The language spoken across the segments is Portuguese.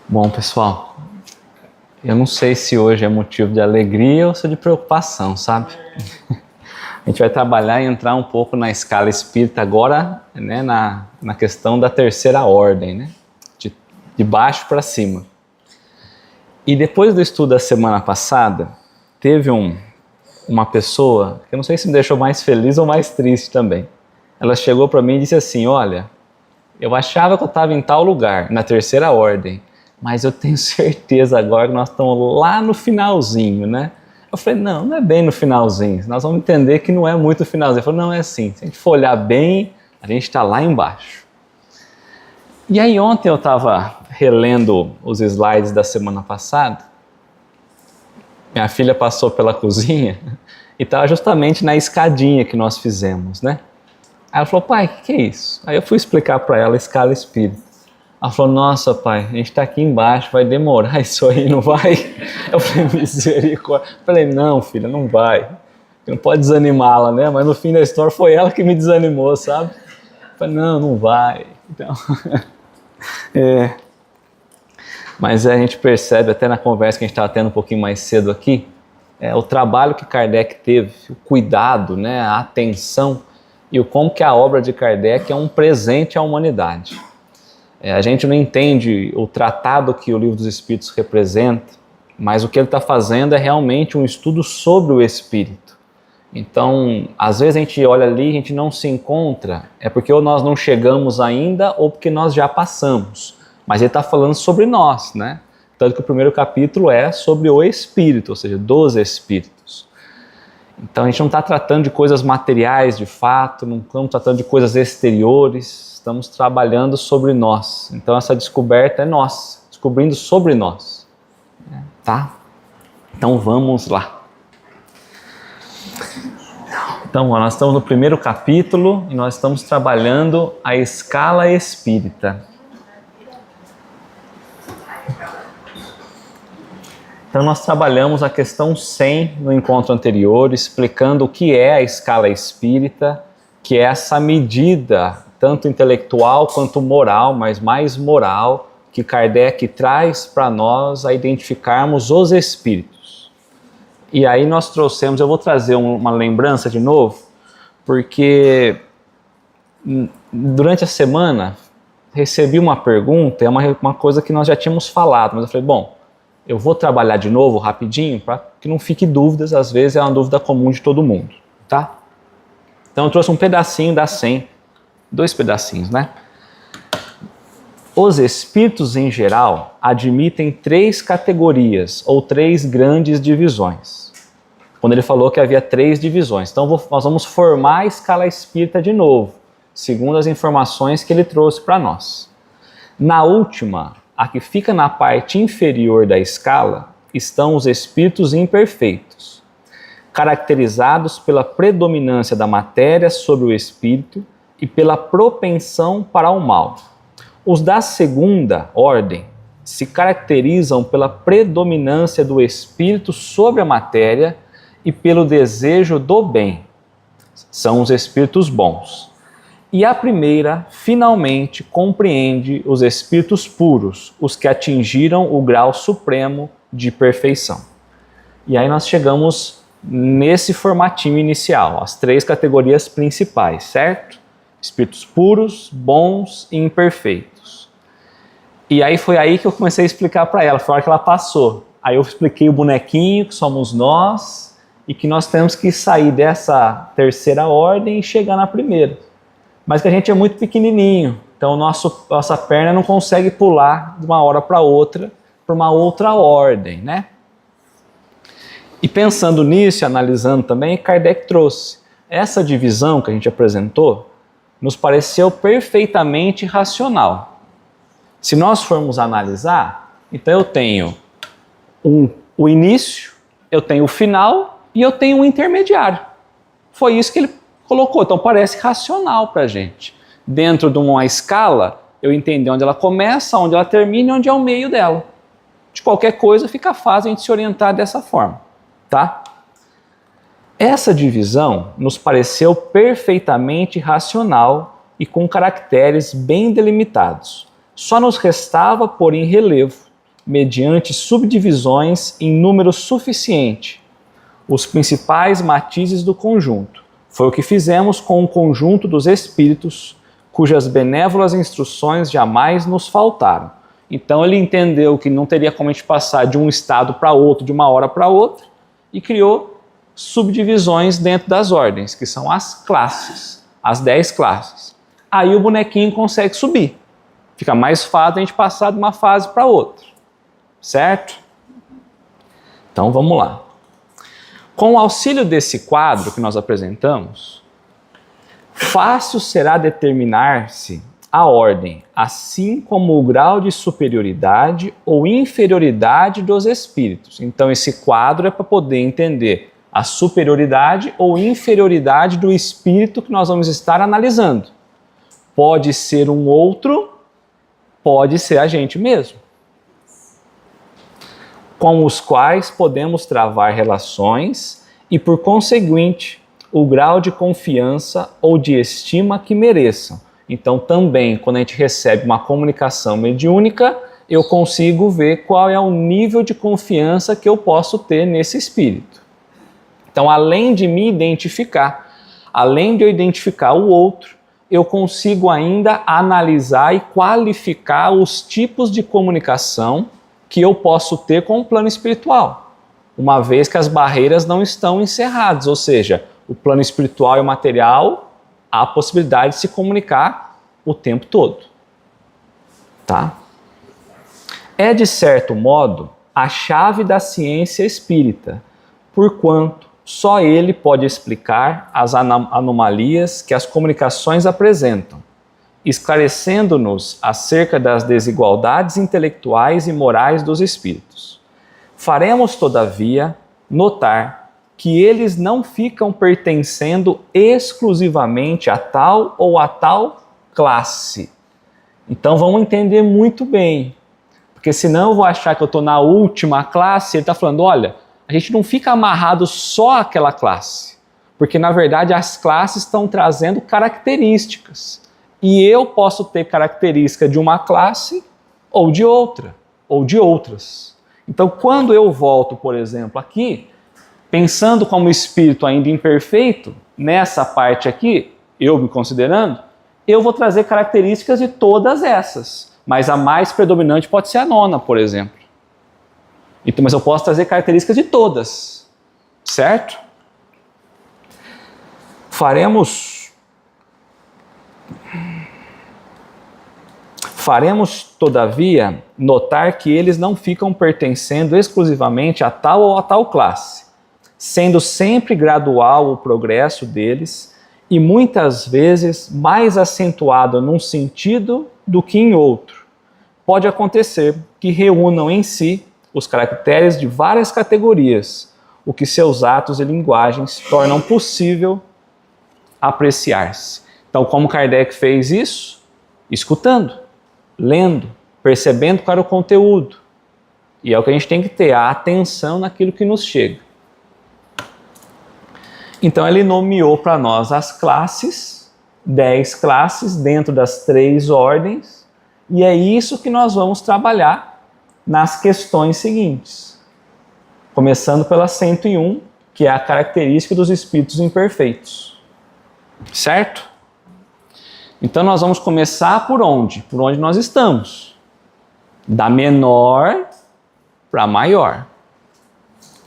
Bom, pessoal, eu não sei se hoje é motivo de alegria ou se é de preocupação, sabe? A gente vai trabalhar e entrar um pouco na escala espírita agora, né, na questão da terceira ordem, né? De baixo para cima. E depois do estudo da semana passada, teve uma pessoa, que eu não sei se me deixou mais feliz ou mais triste também. Ela chegou para mim e disse assim, olha, eu achava que eu estava em tal lugar, na terceira ordem, mas eu tenho certeza agora que nós estamos lá no finalzinho, né? Eu falei, não é bem no finalzinho, nós vamos entender que não é muito o finalzinho. Ele falou, não, é assim, se a gente for olhar bem, a gente está lá embaixo. E aí ontem eu estava relendo os slides da semana passada, minha filha passou pela cozinha e estava justamente na escadinha que nós fizemos, né? Aí ela falou, pai, o que é isso? Aí eu fui explicar para ela a escala espírita. Ela falou, nossa pai, a gente está aqui embaixo, vai demorar isso aí, não vai? Eu falei, misericórdia. Eu falei, não filha, não vai. Não pode desanimá-la, né? Mas no fim da história foi ela que me desanimou, sabe? Eu falei, não vai. Então, Mas a gente percebe até na conversa que a gente estava tendo um pouquinho mais cedo aqui, o trabalho que Kardec teve, o cuidado, né, a atenção e o como que a obra de Kardec é um presente à humanidade. A gente não entende o tratado que o Livro dos Espíritos representa, mas o que ele está fazendo é realmente um estudo sobre o Espírito. Então, às vezes a gente olha ali e a gente não se encontra, é porque ou nós não chegamos ainda ou porque nós já passamos. Mas ele está falando sobre nós, né? Tanto que o primeiro capítulo é sobre o Espírito, ou seja, dos Espíritos. Então a gente não está tratando de coisas materiais de fato, não estamos tratando de coisas exteriores, estamos trabalhando sobre nós. Então essa descoberta é nossa, descobrindo sobre nós. Tá? Então vamos lá. Então nós estamos no primeiro capítulo e nós estamos trabalhando a escala espírita. Então nós trabalhamos a questão 100 no encontro anterior, explicando o que é a escala espírita, que é essa medida, tanto intelectual quanto moral, mas mais moral, que Kardec traz para nós a identificarmos os espíritos. E aí nós trouxemos, eu vou trazer uma lembrança de novo, porque durante a semana recebi uma pergunta, é uma coisa que nós já tínhamos falado, mas eu falei, bom, eu vou trabalhar de novo rapidinho para que não fique dúvidas, às vezes é uma dúvida comum de todo mundo, tá? Então eu trouxe um pedacinho da 100, 2 pedacinhos, né? Os espíritos em geral admitem 3 categorias ou 3 grandes divisões. Quando ele falou que havia 3 divisões. Então nós vamos formar a escala espírita de novo, segundo as informações que ele trouxe para nós. Na última, a que fica na parte inferior da escala, estão os espíritos imperfeitos, caracterizados pela predominância da matéria sobre o espírito e pela propensão para o mal. Os da segunda ordem se caracterizam pela predominância do espírito sobre a matéria e pelo desejo do bem. São os espíritos bons. E a primeira, finalmente, compreende os espíritos puros, os que atingiram o grau supremo de perfeição. E aí nós chegamos nesse formatinho inicial, as 3 categorias principais, certo? Espíritos puros, bons e imperfeitos. E aí foi aí que eu comecei a explicar para ela, foi a hora que ela passou. Aí eu expliquei o bonequinho, que somos nós, e que nós temos que sair dessa terceira ordem e chegar na primeira. Mas que a gente é muito pequenininho, então nossa perna não consegue pular de uma hora para outra, para uma outra ordem, né? E pensando nisso, analisando também, Kardec trouxe essa divisão que a gente apresentou, nos pareceu perfeitamente racional. Se nós formos analisar, então eu tenho o início, eu tenho o final e eu tenho o intermediário. Foi isso que ele colocou, então parece racional para a gente. Dentro de uma escala, eu entender onde ela começa, onde ela termina e onde é o meio dela. De qualquer coisa, fica fácil a gente se orientar dessa forma, tá? Essa divisão nos pareceu perfeitamente racional e com caracteres bem delimitados. Só nos restava pôr em relevo mediante subdivisões em número suficiente, os principais matizes do conjunto. Foi o que fizemos com o conjunto dos espíritos, cujas benévolas instruções jamais nos faltaram. Então ele entendeu que não teria como a gente passar de um estado para outro, de uma hora para outra, e criou subdivisões dentro das ordens, que são as classes, as 10 classes. Aí o bonequinho consegue subir. Fica mais fácil a gente passar de uma fase para outra. Certo? Então vamos lá. Com o auxílio desse quadro que nós apresentamos, fácil será determinar-se a ordem, assim como o grau de superioridade ou inferioridade dos espíritos. Então esse quadro é para poder entender a superioridade ou inferioridade do espírito que nós vamos estar analisando. Pode ser um outro, pode ser a gente mesmo, com os quais podemos travar relações e, por conseguinte, o grau de confiança ou de estima que mereçam. Então, também, quando a gente recebe uma comunicação mediúnica, eu consigo ver qual é o nível de confiança que eu posso ter nesse espírito. Então, além de me identificar, além de eu identificar o outro, eu consigo ainda analisar e qualificar os tipos de comunicação que eu posso ter com o plano espiritual, uma vez que as barreiras não estão encerradas, ou seja, o plano espiritual e o material, há a possibilidade de se comunicar o tempo todo. Tá? É, de certo modo, a chave da ciência espírita, porquanto só ele pode explicar as anomalias que as comunicações apresentam, esclarecendo-nos acerca das desigualdades intelectuais e morais dos espíritos. Faremos, todavia, notar que eles não ficam pertencendo exclusivamente a tal ou a tal classe. Então vamos entender muito bem, porque senão eu vou achar que eu estou na última classe. Ele está falando, olha, a gente não fica amarrado só àquela classe, porque na verdade as classes estão trazendo características. E eu posso ter característica de uma classe ou de outra, ou de outras. Então, quando eu volto, por exemplo, aqui, pensando como espírito ainda imperfeito, nessa parte aqui, eu me considerando, eu vou trazer características de todas essas. Mas a mais predominante pode ser a nona, por exemplo. Então, mas eu posso trazer características de todas. Certo? Faremos, todavia, notar que eles não ficam pertencendo exclusivamente a tal ou a tal classe, sendo sempre gradual o progresso deles e muitas vezes mais acentuado num sentido do que em outro. Pode acontecer que reúnam em si os caracteres de várias categorias, o que seus atos e linguagens tornam possível apreciar-se. Então, como Kardec fez isso? Escutando, lendo, percebendo qual era o conteúdo. E é o que a gente tem que ter, a atenção naquilo que nos chega. Então ele nomeou para nós as classes, 10 classes dentro das 3 ordens, e é isso que nós vamos trabalhar nas questões seguintes. Começando pela 101, que é a característica dos espíritos imperfeitos. Certo? Então nós vamos começar por onde? Por onde nós estamos. Da menor para maior.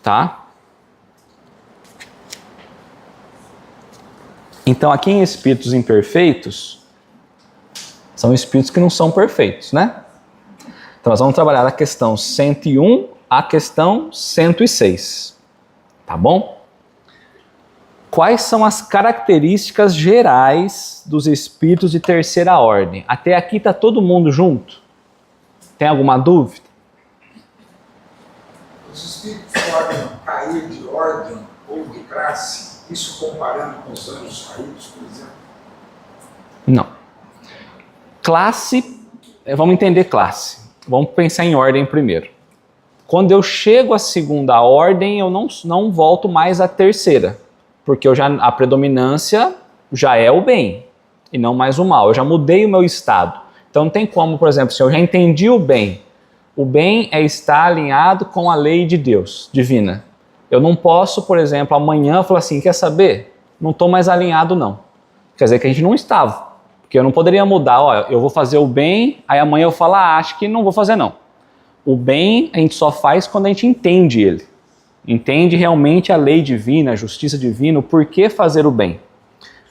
Tá? Então aqui em espíritos imperfeitos, são espíritos que não são perfeitos, né? Então nós vamos trabalhar da questão 101 à questão 106. Tá bom? Quais são as características gerais dos espíritos de terceira ordem? Até aqui está todo mundo junto? Tem alguma dúvida? Os espíritos podem cair de ordem ou de classe, isso comparando com os anjos caídos, por exemplo? Não. Classe, vamos entender classe. Vamos pensar em ordem primeiro. Quando eu chego à segunda ordem, eu não volto mais à terceira. Porque a predominância já é o bem e não mais o mal. Eu já mudei o meu estado. Então não tem como, por exemplo, se eu já entendi o bem, O bem é estar alinhado com a lei de Deus, divina. Eu não posso, por exemplo, amanhã falar assim, quer saber? Não estou mais alinhado não. Quer dizer que a gente não estava. Porque eu não poderia mudar, ó, eu vou fazer o bem, aí amanhã eu falo, acho que não vou fazer não. O bem a gente só faz quando a gente entende ele. Entende realmente a lei divina, a justiça divina, o porquê fazer o bem.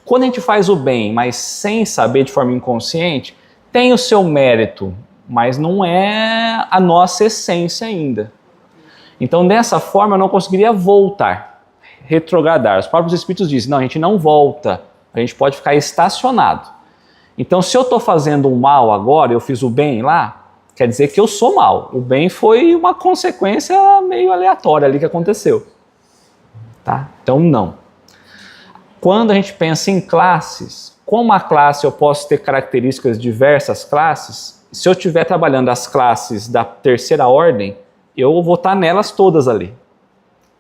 Quando a gente faz o bem, mas sem saber de forma inconsciente, tem o seu mérito, mas não é a nossa essência ainda. Então, dessa forma, eu não conseguiria voltar, retrogradar. Os próprios Espíritos dizem, não, a gente não volta, a gente pode ficar estacionado. Então, se eu estou fazendo um mal agora, eu fiz o bem lá, quer dizer que eu sou mal. O bem foi uma consequência meio aleatória ali que aconteceu. Tá? Então, não. Quando a gente pensa em classes, como a classe eu posso ter características de diversas classes, se eu estiver trabalhando as classes da terceira ordem, eu vou estar nelas todas ali.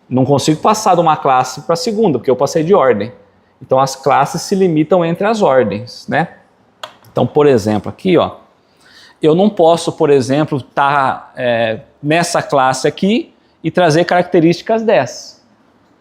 Não consigo passar de uma classe para a segunda, porque eu passei de ordem. Então as classes se limitam entre as ordens, né? Então, por exemplo, aqui, ó, eu não posso, por exemplo, estar nessa classe aqui e trazer características dessa.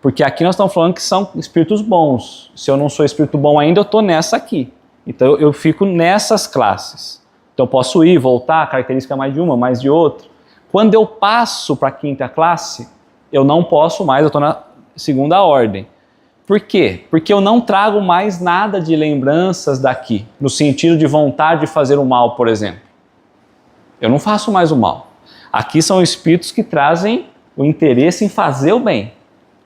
Porque aqui nós estamos falando que são espíritos bons. Se eu não sou espírito bom ainda, eu estou nessa aqui. Então eu fico nessas classes. Então eu posso ir, voltar, característica mais de uma, mais de outra. Quando eu passo para a quinta classe, eu não posso mais, eu estou na segunda ordem. Por quê? Porque eu não trago mais nada de lembranças daqui, no sentido de vontade de fazer o mal, por exemplo. Eu não faço mais o mal. Aqui são espíritos que trazem o interesse em fazer o bem.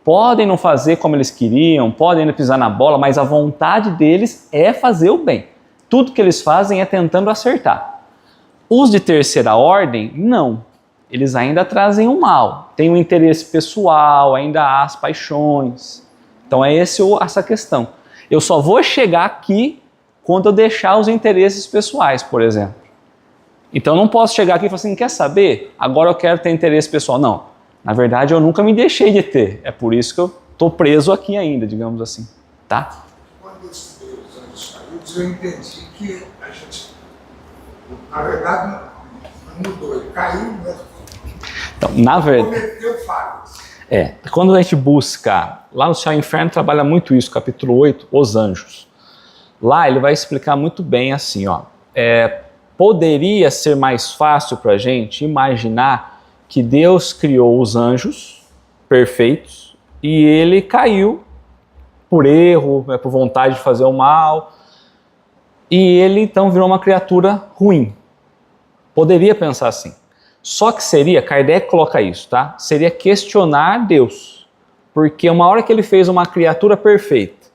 Podem não fazer como eles queriam, podem ainda pisar na bola, mas a vontade deles é fazer o bem. Tudo que eles fazem é tentando acertar. Os de terceira ordem, não. Eles ainda trazem o mal. Tem um interesse pessoal, ainda há as paixões. Então é essa questão. Eu só vou chegar aqui quando eu deixar os interesses pessoais, por exemplo. Então eu não posso chegar aqui e falar assim, quer saber? Agora eu quero ter interesse pessoal. Não. Na verdade, eu nunca me deixei de ter. É por isso que eu estou preso aqui ainda, digamos assim. Tá? Quando eu estudei os anjos caídos, eu entendi que a gente, na verdade, não mudou. Ele caiu, né? Então, na verdade... Cometeu falhas. Quando a gente busca, lá no Céu e Inferno trabalha muito isso, capítulo 8, os anjos. Lá ele vai explicar muito bem assim, ó. Poderia ser mais fácil para a gente imaginar que Deus criou os anjos perfeitos e ele caiu por erro, por vontade de fazer o mal, e ele então virou uma criatura ruim. Poderia pensar assim. Só que seria, Kardec coloca isso, tá? Seria questionar Deus. Porque uma hora que ele fez uma criatura perfeita,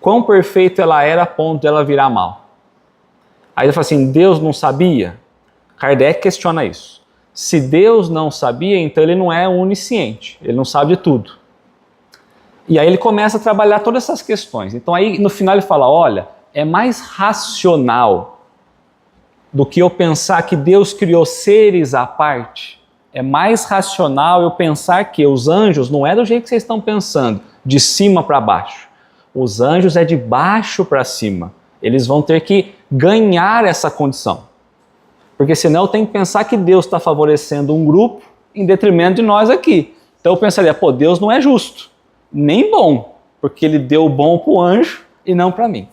quão perfeito ela era a ponto de ela virar mal? Aí ele fala assim, Deus não sabia? Kardec questiona isso. Se Deus não sabia, então ele não é onisciente, ele não sabe de tudo. E aí ele começa a trabalhar todas essas questões. Então aí no final ele fala, olha, é mais racional do que eu pensar que Deus criou seres à parte. É mais racional eu pensar que os anjos não é do jeito que vocês estão pensando, de cima para baixo. Os anjos é de baixo para cima. Eles vão ter que ganhar essa condição. Porque senão eu tenho que pensar que Deus está favorecendo um grupo em detrimento de nós aqui. Então eu pensaria, pô, Deus não é justo, nem bom, porque ele deu o bom para o anjo e não para mim.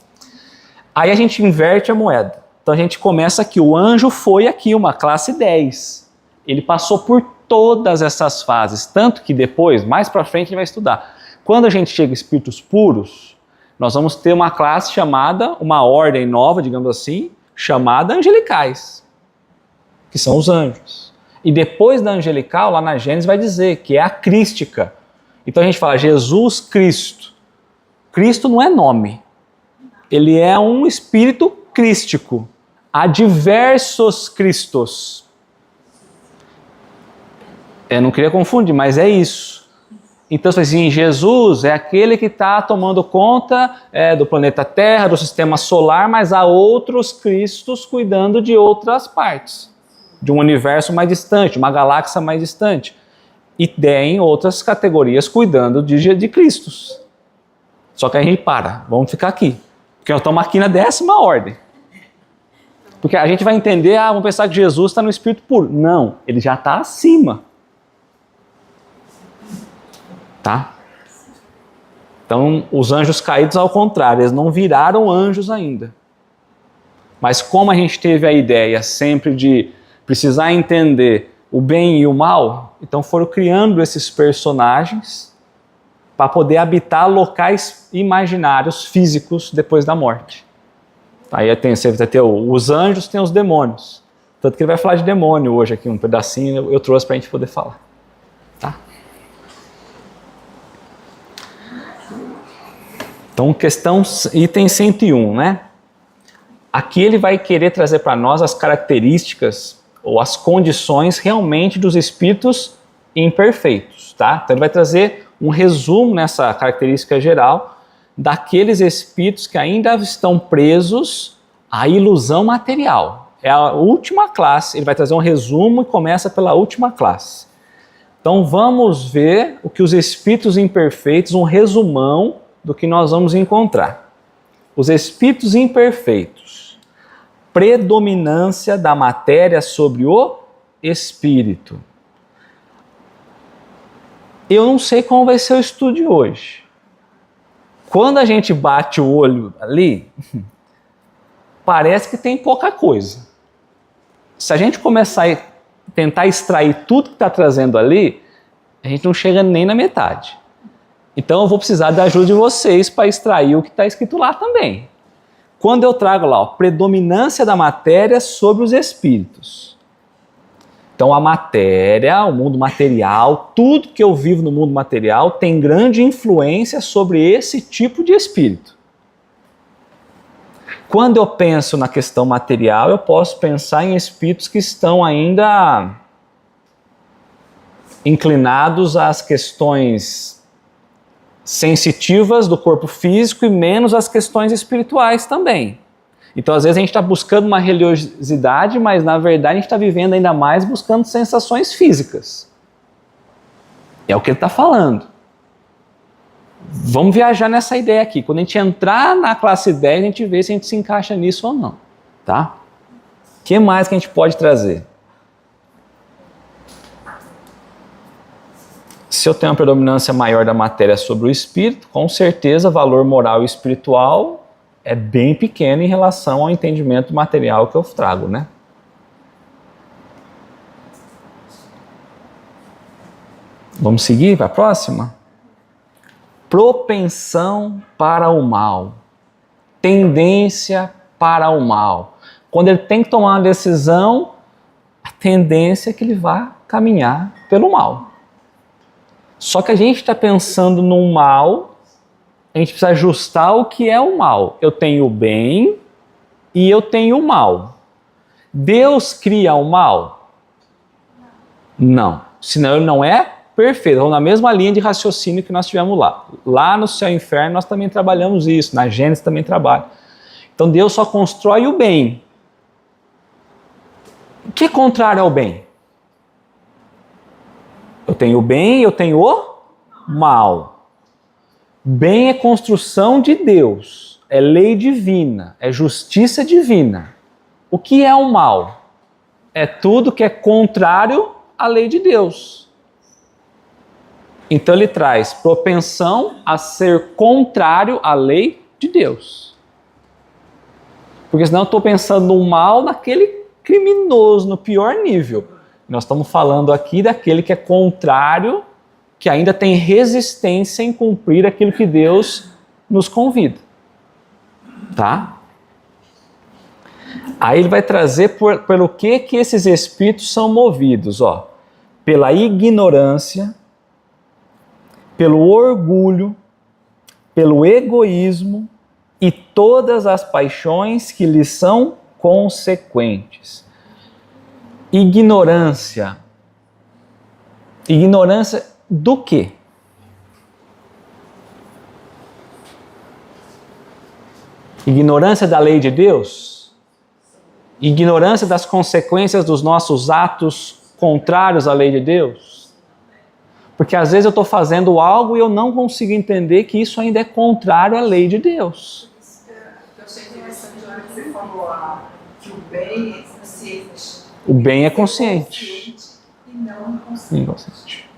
Aí a gente inverte a moeda. Então a gente começa aqui, o anjo foi aqui uma classe 10. Ele passou por todas essas fases, tanto que depois, mais para frente, a gente vai estudar. Quando a gente chega a espíritos puros, nós vamos ter uma classe chamada, uma ordem nova, digamos assim, chamada angelicais, que são os anjos. E depois da angelical, lá na Gênesis vai dizer que é a crística. Então a gente fala Jesus Cristo. Cristo não é nome. Ele é um espírito crístico. Há diversos Cristos. Eu não queria confundir, mas é isso. Então, assim, Jesus é aquele que está tomando conta do planeta Terra, do sistema solar, mas há outros Cristos cuidando de outras partes, de um universo mais distante, uma galáxia mais distante. E tem outras categorias cuidando de Cristos. Só que a gente vamos ficar aqui, porque nós estamos aqui na 10ª ordem. Porque a gente vai entender, vamos pensar que Jesus está no espírito puro. Não, ele já está acima. Tá? Então, os anjos caídos, ao contrário, eles não viraram anjos ainda. Mas como a gente teve a ideia sempre de precisar entender o bem e o mal, então foram criando esses personagens para poder habitar locais imaginários, físicos, depois da morte. Aí você vai ter os anjos, tem os demônios. Tanto que ele vai falar de demônio hoje aqui, um pedacinho eu trouxe para a gente poder falar. Tá? Então, item 101, né? Aqui ele vai querer trazer para nós as características ou as condições realmente dos espíritos imperfeitos, tá? Então ele vai trazer um resumo nessa característica geral daqueles espíritos que ainda estão presos à ilusão material. É a última classe, ele vai trazer um resumo e começa pela última classe. Então vamos ver o que os espíritos imperfeitos, um resumão do que nós vamos encontrar. Os espíritos imperfeitos, predominância da matéria sobre o espírito. Eu não sei como vai ser o estudo de hoje. Quando a gente bate o olho ali, parece que tem pouca coisa. Se a gente começar a tentar extrair tudo que está trazendo ali, a gente não chega nem na metade. Então eu vou precisar da ajuda de vocês para extrair o que está escrito lá também. Quando eu trago lá, predominância da matéria sobre os espíritos. Então a matéria, o mundo material, tudo que eu vivo no mundo material tem grande influência sobre esse tipo de espírito. Quando eu penso na questão material, eu posso pensar em espíritos que estão ainda inclinados às questões sensitivas do corpo físico e menos às questões espirituais também. Então, às vezes, a gente está buscando uma religiosidade, mas, na verdade, a gente está vivendo ainda mais buscando sensações físicas. É o que ele está falando. Vamos viajar nessa ideia aqui. Quando a gente entrar na classe 10, a gente vê se a gente se encaixa nisso ou não. Tá? O que mais que a gente pode trazer? Se eu tenho uma predominância maior da matéria sobre o espírito, com certeza o valor moral e espiritual é bem pequeno em relação ao entendimento material que eu trago, né? Vamos seguir para a próxima? Propensão para o mal. Tendência para o mal. Quando ele tem que tomar uma decisão, a tendência é que ele vá caminhar pelo mal. Só que a gente está pensando no mal, a gente precisa ajustar o que é o mal. Eu tenho o bem e eu tenho o mal. Deus cria o mal? Não. Senão ele não é perfeito. Vamos na mesma linha de raciocínio que nós tivemos lá. Lá no céu e inferno nós também trabalhamos isso. Na Gênesis também trabalha. Então Deus só constrói o bem. O que é contrário ao bem? Eu tenho o bem e eu tenho o mal. Bem é construção de Deus, é lei divina, é justiça divina. O que é o mal? É tudo que é contrário à lei de Deus. Então ele traz propensão a ser contrário à lei de Deus. Porque senão eu estou pensando no mal naquele criminoso, no pior nível. Nós estamos falando aqui daquele que é contrário, que ainda tem resistência em cumprir aquilo que Deus nos convida. Tá? Aí ele vai trazer pelo que esses espíritos são movidos. Ó, pela ignorância, pelo orgulho, pelo egoísmo e todas as paixões que lhes são consequentes. Ignorância. Ignorância do quê? Ignorância da lei de Deus? Ignorância das consequências dos nossos atos contrários à lei de Deus? Porque às vezes eu estou fazendo algo e eu não consigo entender que isso ainda é contrário à lei de Deus. Eu achei interessante na hora que você falou que o bem é consciente. O bem é consciente. E não inconsciente. Inconsciente.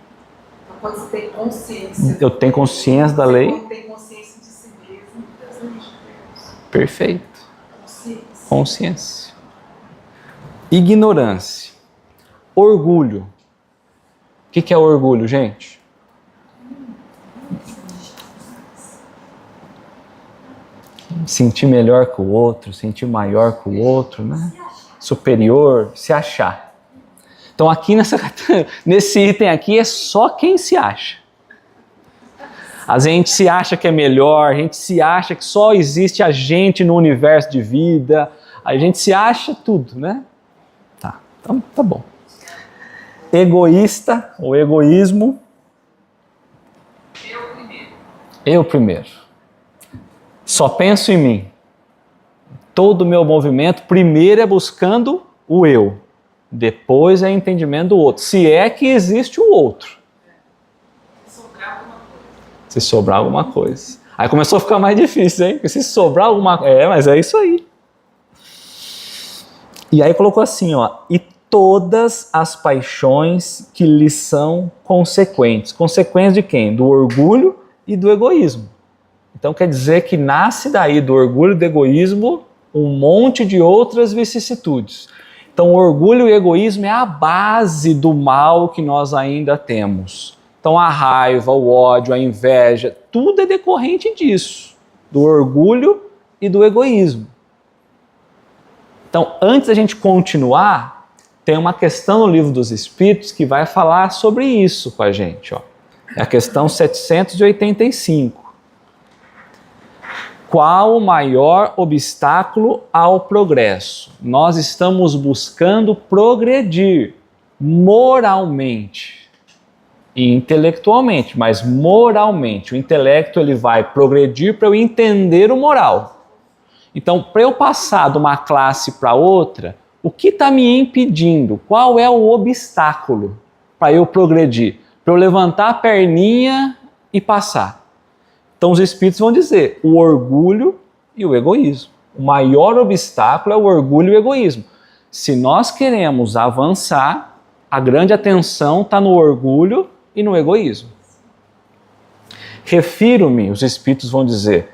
Então, quando você tem consciência... Eu tenho consciência da lei. Quando tem consciência de si mesmo, das leis de Deus. Perfeito. Consciência. Consciência. Ignorância. Orgulho. O que é orgulho, gente? Sentir melhor que o outro, sentir maior que o outro, né? Superior, se achar. Então aqui nesse item aqui é só quem se acha. A gente se acha que é melhor, a gente se acha que só existe a gente no universo de vida, a gente se acha tudo, né? Tá, então tá bom. Egoísta, ou egoísmo. Eu primeiro. Só penso em mim. Todo o meu movimento primeiro é buscando o eu. Depois é entendimento do outro. Se é que existe o outro. Se sobrar alguma coisa. Aí começou a ficar mais difícil, hein? Porque se sobrar alguma coisa... mas é isso aí. E aí colocou assim, ó. E todas as paixões que lhes são consequentes. Consequências de quem? Do orgulho e do egoísmo. Então quer dizer que nasce daí do orgulho e do egoísmo um monte de outras vicissitudes. Então o orgulho e o egoísmo é a base do mal que nós ainda temos. Então a raiva, o ódio, a inveja, tudo é decorrente disso, do orgulho e do egoísmo. Então antes da gente continuar, tem uma questão no Livro dos Espíritos que vai falar sobre isso com a gente. Ó. É a questão 785. Qual o maior obstáculo ao progresso? Nós estamos buscando progredir moralmente e intelectualmente, mas moralmente. O intelecto ele vai progredir para eu entender o moral. Então, para eu passar de uma classe para outra, o que está me impedindo? Qual é o obstáculo para eu progredir? Para eu levantar a perninha e passar? Então os espíritos vão dizer o orgulho e o egoísmo. O maior obstáculo é o orgulho e o egoísmo. Se nós queremos avançar, a grande atenção está no orgulho e no egoísmo. Refiro-me, os espíritos vão dizer,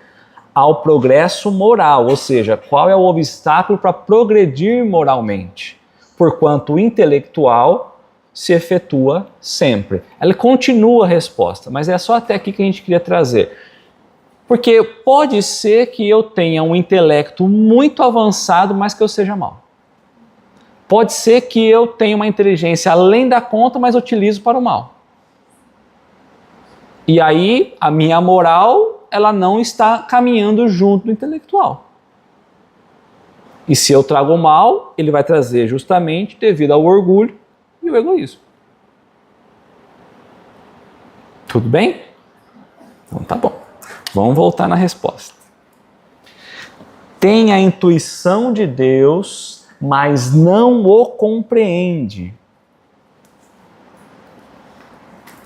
ao progresso moral, ou seja, qual é o obstáculo para progredir moralmente, porquanto o intelectual se efetua sempre. Ela continua a resposta, mas é só até aqui que a gente queria trazer. Porque pode ser que eu tenha um intelecto muito avançado, mas que eu seja mau. Pode ser que eu tenha uma inteligência além da conta, mas utilizo para o mal. E aí a minha moral, ela não está caminhando junto do intelectual. E se eu trago o mal, ele vai trazer justamente devido ao orgulho e o egoísmo. Tudo bem? Então tá bom. Vamos voltar na resposta. Tem a intuição de Deus, mas não o compreende.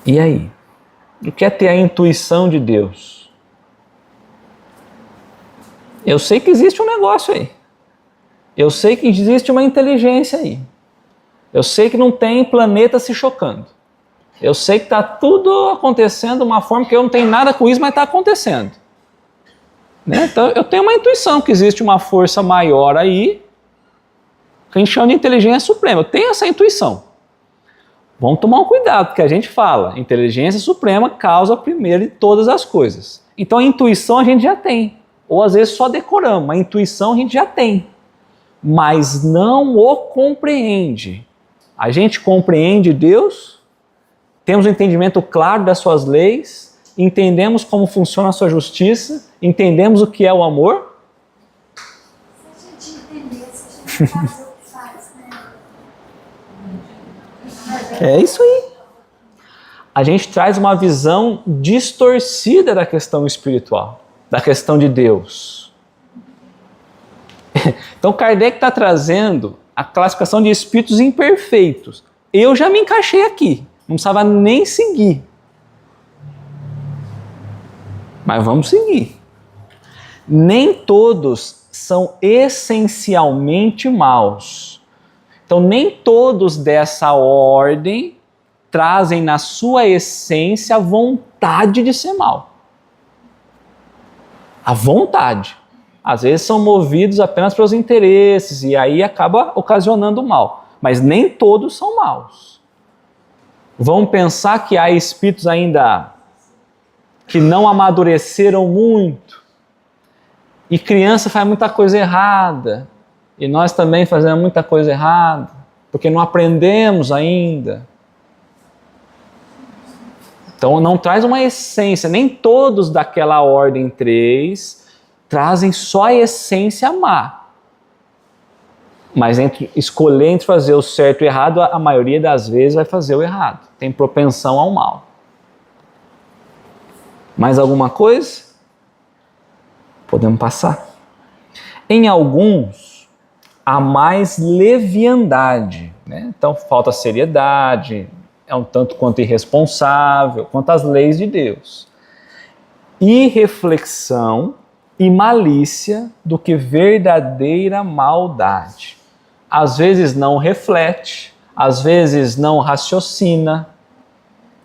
E aí? O que é ter a intuição de Deus? Eu sei que existe um negócio aí. Eu sei que existe uma inteligência aí. Eu sei que não tem planeta se chocando. Eu sei que está tudo acontecendo de uma forma que eu não tenho nada com isso, mas está acontecendo. Né? Então eu tenho uma intuição que existe uma força maior aí, que a gente chama de inteligência suprema. Eu tenho essa intuição. Vamos tomar um cuidado, porque a gente fala, inteligência suprema causa primeiro de todas as coisas. Então a intuição a gente já tem. Ou às vezes só decoramos, a intuição a gente já tem. Mas não o compreende. A gente compreende Deus, temos um entendimento claro das suas leis, entendemos como funciona a sua justiça, entendemos o que é o amor. Se a gente entendesse, a gente faz o que faz, né? É isso aí. A gente traz uma visão distorcida da questão espiritual, da questão de Deus. Então Kardec está trazendo a classificação de espíritos imperfeitos. Eu já me encaixei aqui, não precisava nem seguir. Mas vamos seguir. Nem todos são essencialmente maus. Então, nem todos dessa ordem trazem na sua essência a vontade de ser mal. A vontade. Às vezes são movidos apenas pelos interesses e aí acaba ocasionando mal. Mas nem todos são maus. Vão pensar que há espíritos ainda que não amadureceram muito. E criança faz muita coisa errada. E nós também fazemos muita coisa errada. Porque não aprendemos ainda. Então não traz uma essência. Nem todos daquela ordem 3 trazem só a essência má. Mas escolher entre fazer o certo e o errado, a maioria das vezes vai fazer o errado. Tem propensão ao mal. Mais alguma coisa? Podemos passar. Em alguns, há mais leviandade, né? Então falta seriedade, é um tanto quanto irresponsável, quanto às leis de Deus. Irreflexão e malícia do que verdadeira maldade. Às vezes não reflete, às vezes não raciocina,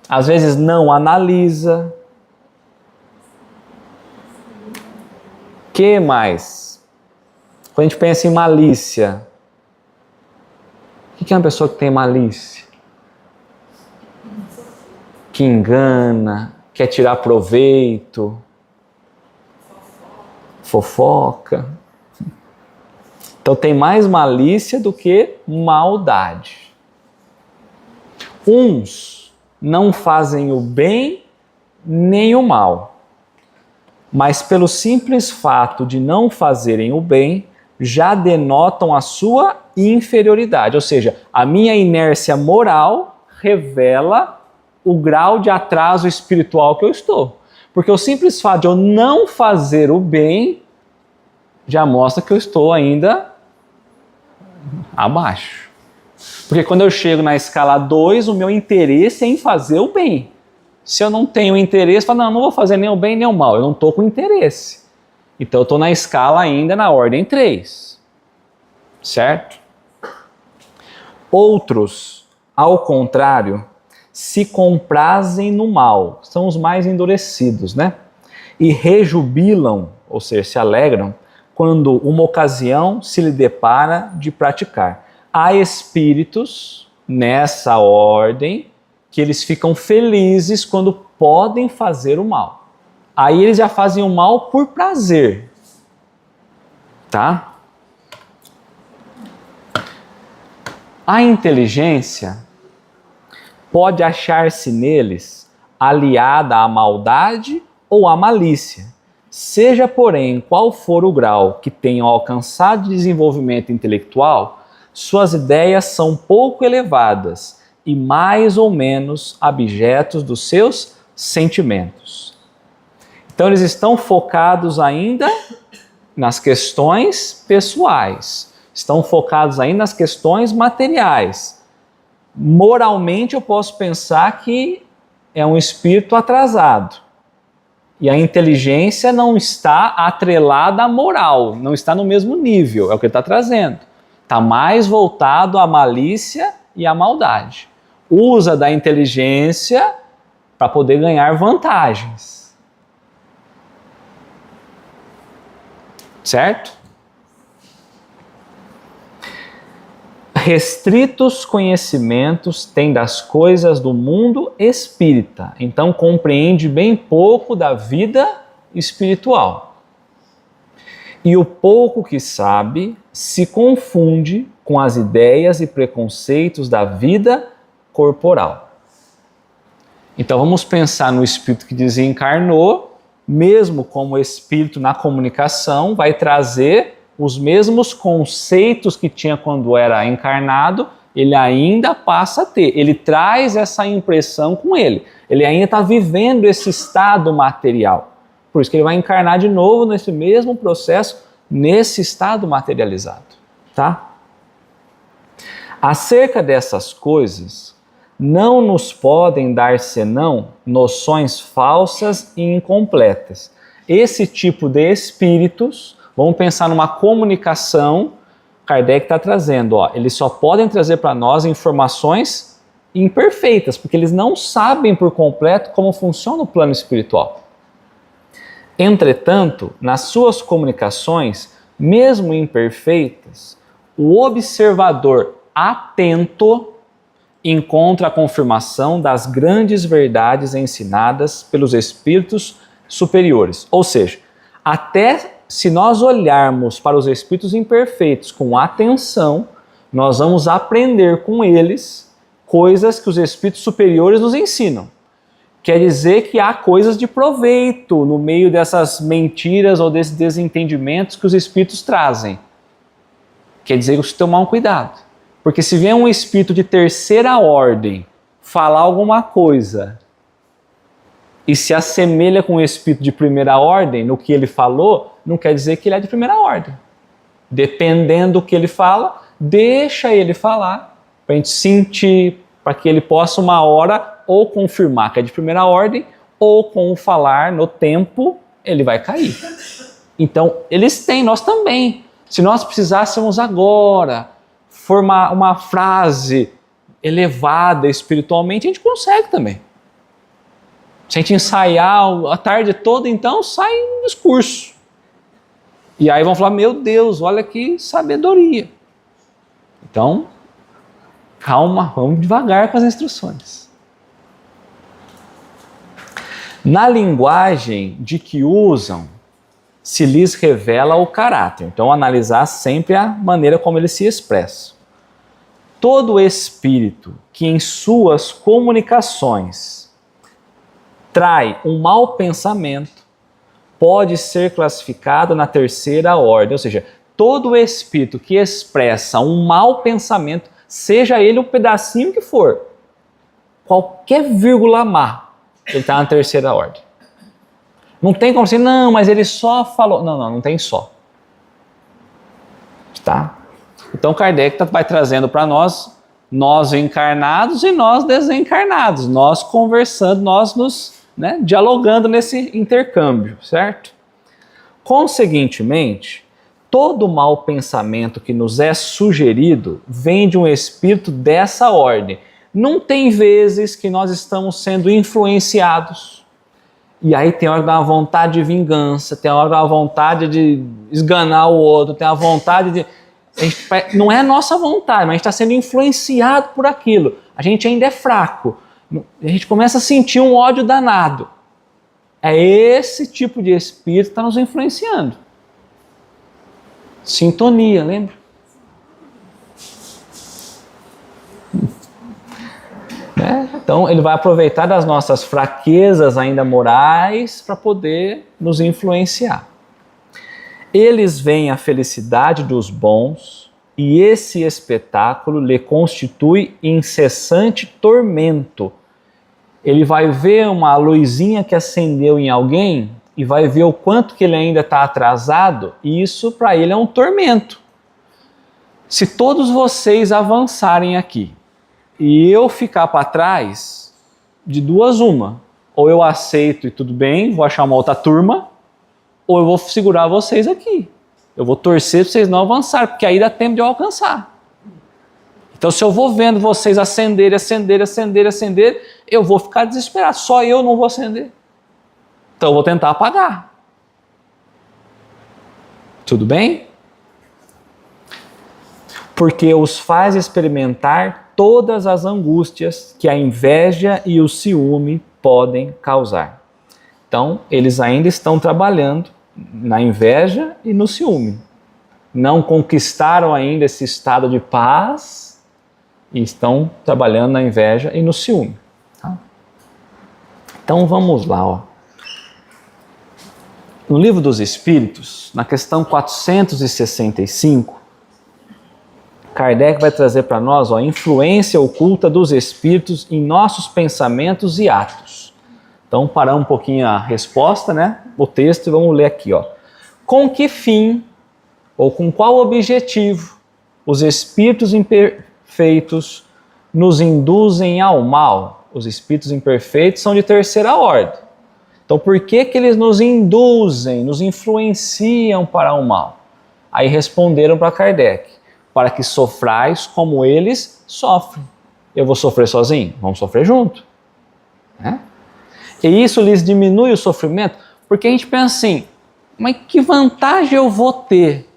às vezes não analisa. Que mais? Quando a gente pensa em malícia, o que é uma pessoa que tem malícia? Que engana, quer tirar proveito, fofoca. Então tem mais malícia do que maldade. Uns não fazem o bem nem o mal, mas pelo simples fato de não fazerem o bem, já denotam a sua inferioridade. Ou seja, a minha inércia moral revela o grau de atraso espiritual que eu estou. Porque o simples fato de eu não fazer o bem já mostra que eu estou ainda abaixo. Porque quando eu chego na escala 2, o meu interesse é em fazer o bem. Se eu não tenho interesse, eu falo, não vou fazer nem o bem nem o mal, eu não estou com interesse. Então eu estou na escala ainda na ordem 3. Certo? Outros, ao contrário, se comprazem no mal, são os mais endurecidos, né? E rejubilam, ou seja, se alegram, quando uma ocasião se lhe depara de praticar. Há espíritos nessa ordem que eles ficam felizes quando podem fazer o mal. Aí eles já fazem o mal por prazer. Tá? A inteligência pode achar-se neles aliada à maldade ou à malícia. Seja, porém, qual for o grau que tenham alcançado de desenvolvimento intelectual, suas ideias são pouco elevadas e mais ou menos abjetos dos seus sentimentos. Então eles estão focados ainda nas questões pessoais, estão focados ainda nas questões materiais. Moralmente eu posso pensar que é um espírito atrasado. E a inteligência não está atrelada à moral, não está no mesmo nível, é o que ele está trazendo. Está mais voltado à malícia e à maldade. Usa da inteligência para poder ganhar vantagens. Certo? Restritos conhecimentos tem das coisas do mundo espírita, então compreende bem pouco da vida espiritual. E o pouco que sabe se confunde com as ideias e preconceitos da vida corporal. Então vamos pensar no espírito que desencarnou, mesmo como espírito na comunicação, vai trazer os mesmos conceitos que tinha quando era encarnado, ele ainda passa a ter. Ele traz essa impressão com ele. Ele ainda está vivendo esse estado material. Por isso que ele vai encarnar de novo nesse mesmo processo, nesse estado materializado. Tá? Acerca dessas coisas, não nos podem dar senão noções falsas e incompletas. Esse tipo de espíritos Vamos pensar numa comunicação. Kardec está trazendo, eles só podem trazer para nós informações imperfeitas, porque eles não sabem por completo como funciona o plano espiritual. Entretanto, nas suas comunicações, mesmo imperfeitas, o observador atento encontra a confirmação das grandes verdades ensinadas pelos espíritos superiores. Ou seja, até se nós olharmos para os espíritos imperfeitos com atenção, nós vamos aprender com eles coisas que os espíritos superiores nos ensinam. Quer dizer que há coisas de proveito no meio dessas mentiras ou desses desentendimentos que os espíritos trazem. Quer dizer que você tem que tomar um cuidado. Porque se vier um espírito de terceira ordem falar alguma coisa e se assemelha com o espírito de primeira ordem no que ele falou, não quer dizer que ele é de primeira ordem. Dependendo do que ele fala, deixa ele falar, para a gente sentir, para que ele possa uma hora ou confirmar que é de primeira ordem, ou com o falar no tempo, ele vai cair. Então, eles têm, nós também. Se nós precisássemos agora formar uma frase elevada espiritualmente, a gente consegue também. Se a gente ensaiar a tarde toda, então sai um discurso. E aí vão falar, meu Deus, olha que sabedoria. Então, calma, vamos devagar com as instruções. Na linguagem de que usam, se lhes revela o caráter. Então, analisar sempre a maneira como eles se expressam. Todo espírito que em suas comunicações trai um mau pensamento pode ser classificado na terceira ordem. Ou seja, todo espírito que expressa um mau pensamento, seja ele um pedacinho que for, qualquer vírgula má, ele está na terceira ordem. Não tem como assim, não, mas ele só falou. Não tem só. Tá? Então Kardec vai trazendo para nós encarnados e nós desencarnados, nós conversando, nós nos dialogando nesse intercâmbio, certo? Conseguintemente, todo mau pensamento que nos é sugerido vem de um espírito dessa ordem. Não tem vezes que nós estamos sendo influenciados. E aí tem hora que dá uma vontade de vingança, tem hora que dá uma vontade de esganar o outro, tem uma vontade de... não é a nossa vontade, mas a gente está sendo influenciado por aquilo. A gente ainda é fraco. A gente começa a sentir um ódio danado. É esse tipo de espírito que está nos influenciando. Sintonia, lembra? Então ele vai aproveitar das nossas fraquezas ainda morais para poder nos influenciar. Eles veem a felicidade dos bons e esse espetáculo lhe constitui incessante tormento. Ele vai ver uma luzinha que acendeu em alguém e vai ver o quanto que ele ainda está atrasado, e isso para ele é um tormento. Se todos vocês avançarem aqui e eu ficar para trás, de duas uma, ou eu aceito e tudo bem, vou achar uma outra turma, ou eu vou segurar vocês aqui. Eu vou torcer para vocês não avançarem, porque aí dá tempo de eu alcançar. Então se eu vou vendo vocês acender, eu vou ficar desesperado, só eu não vou acender. Então eu vou tentar apagar. Tudo bem? Porque os faz experimentar todas as angústias que a inveja e o ciúme podem causar. Então, eles ainda estão trabalhando na inveja e no ciúme. Não conquistaram ainda esse estado de paz e estão trabalhando na inveja e no ciúme. Tá? Então, vamos lá. No Livro dos Espíritos, na questão 465, Kardec vai trazer para nós a influência oculta dos espíritos em nossos pensamentos e atos. Então, parar um pouquinho a resposta, o texto, e vamos ler aqui. Com que fim, ou com qual objetivo, os espíritos imperfeitos nos induzem ao mal? Os espíritos imperfeitos são de terceira ordem. Então por que que eles nos induzem, nos influenciam para o mal? Aí responderam para Kardec, para que sofrais como eles sofrem. Eu vou sofrer sozinho? Vamos sofrer junto. Né? E isso lhes diminui o sofrimento, porque a gente pensa assim, mas que vantagem eu vou ter,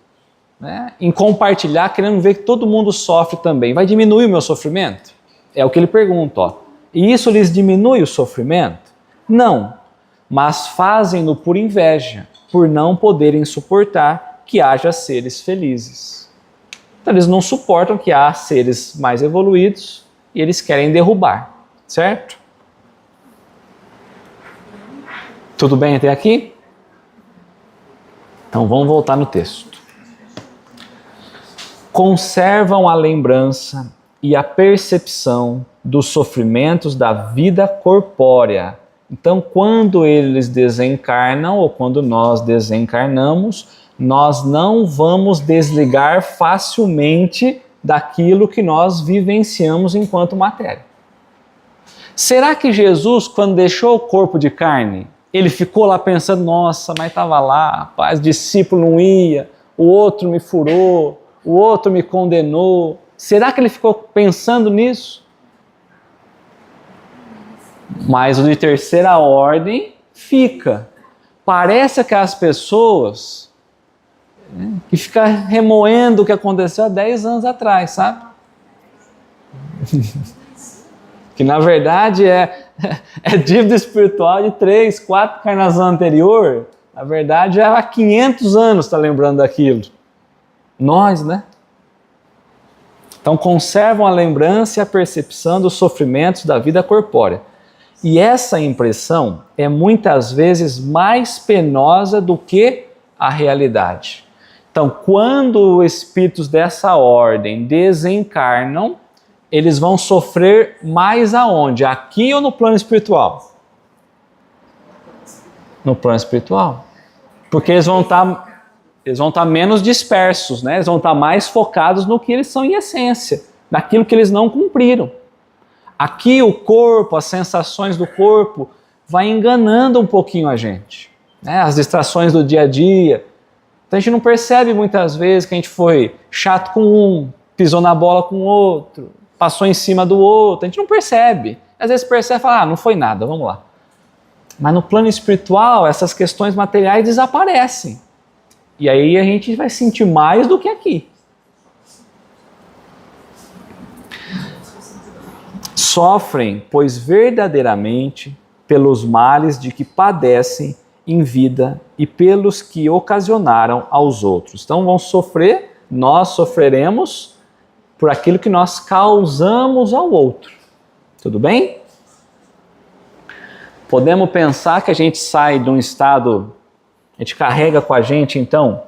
né, em compartilhar, querendo ver que todo mundo sofre também? Vai diminuir o meu sofrimento? É o que ele pergunta, ó. E isso lhes diminui o sofrimento? Não, mas fazem-no por inveja, por não poderem suportar que haja seres felizes. Então eles não suportam que há seres mais evoluídos e eles querem derrubar, certo? Tudo bem até aqui? Então vamos voltar no texto. Conservam a lembrança e a percepção dos sofrimentos da vida corpórea. Então, quando eles desencarnam ou quando nós desencarnamos, nós não vamos desligar facilmente daquilo que nós vivenciamos enquanto matéria. Será que Jesus, quando deixou o corpo de carne, ele ficou lá pensando, nossa, mas estava lá, rapaz, discípulo não ia, o outro me furou, o outro me condenou. Será que ele ficou pensando nisso? Mas o de terceira ordem fica. Parece que as pessoas que ficam remoendo o que aconteceu há 10 anos atrás, sabe? Que na verdade é dívida espiritual de 3, 4 encarnações anterior. Na verdade, há 500 anos está lembrando daquilo. Nós, né? Então conservam a lembrança e a percepção dos sofrimentos da vida corpórea. E essa impressão é muitas vezes mais penosa do que a realidade. Então, quando os espíritos dessa ordem desencarnam, eles vão sofrer mais aonde? Aqui ou no plano espiritual? No plano espiritual. Porque eles vão estar menos dispersos, né? Eles vão estar mais focados no que eles são em essência, naquilo que eles não cumpriram. Aqui o corpo, as sensações do corpo, vai enganando um pouquinho a gente, né? As distrações do dia a dia. Então a gente não percebe muitas vezes que a gente foi chato com um, pisou na bola com o outro, passou em cima do outro, a gente não percebe. Às vezes percebe e fala, não foi nada, vamos lá. Mas no plano espiritual, essas questões materiais desaparecem. E aí a gente vai sentir mais do que aqui. Sofrem, pois verdadeiramente, pelos males de que padecem em vida e pelos que ocasionaram aos outros. Então vão sofrer, nós sofreremos por aquilo que nós causamos ao outro. Tudo bem? Podemos pensar que a gente sai de um estado, a gente carrega com a gente, então,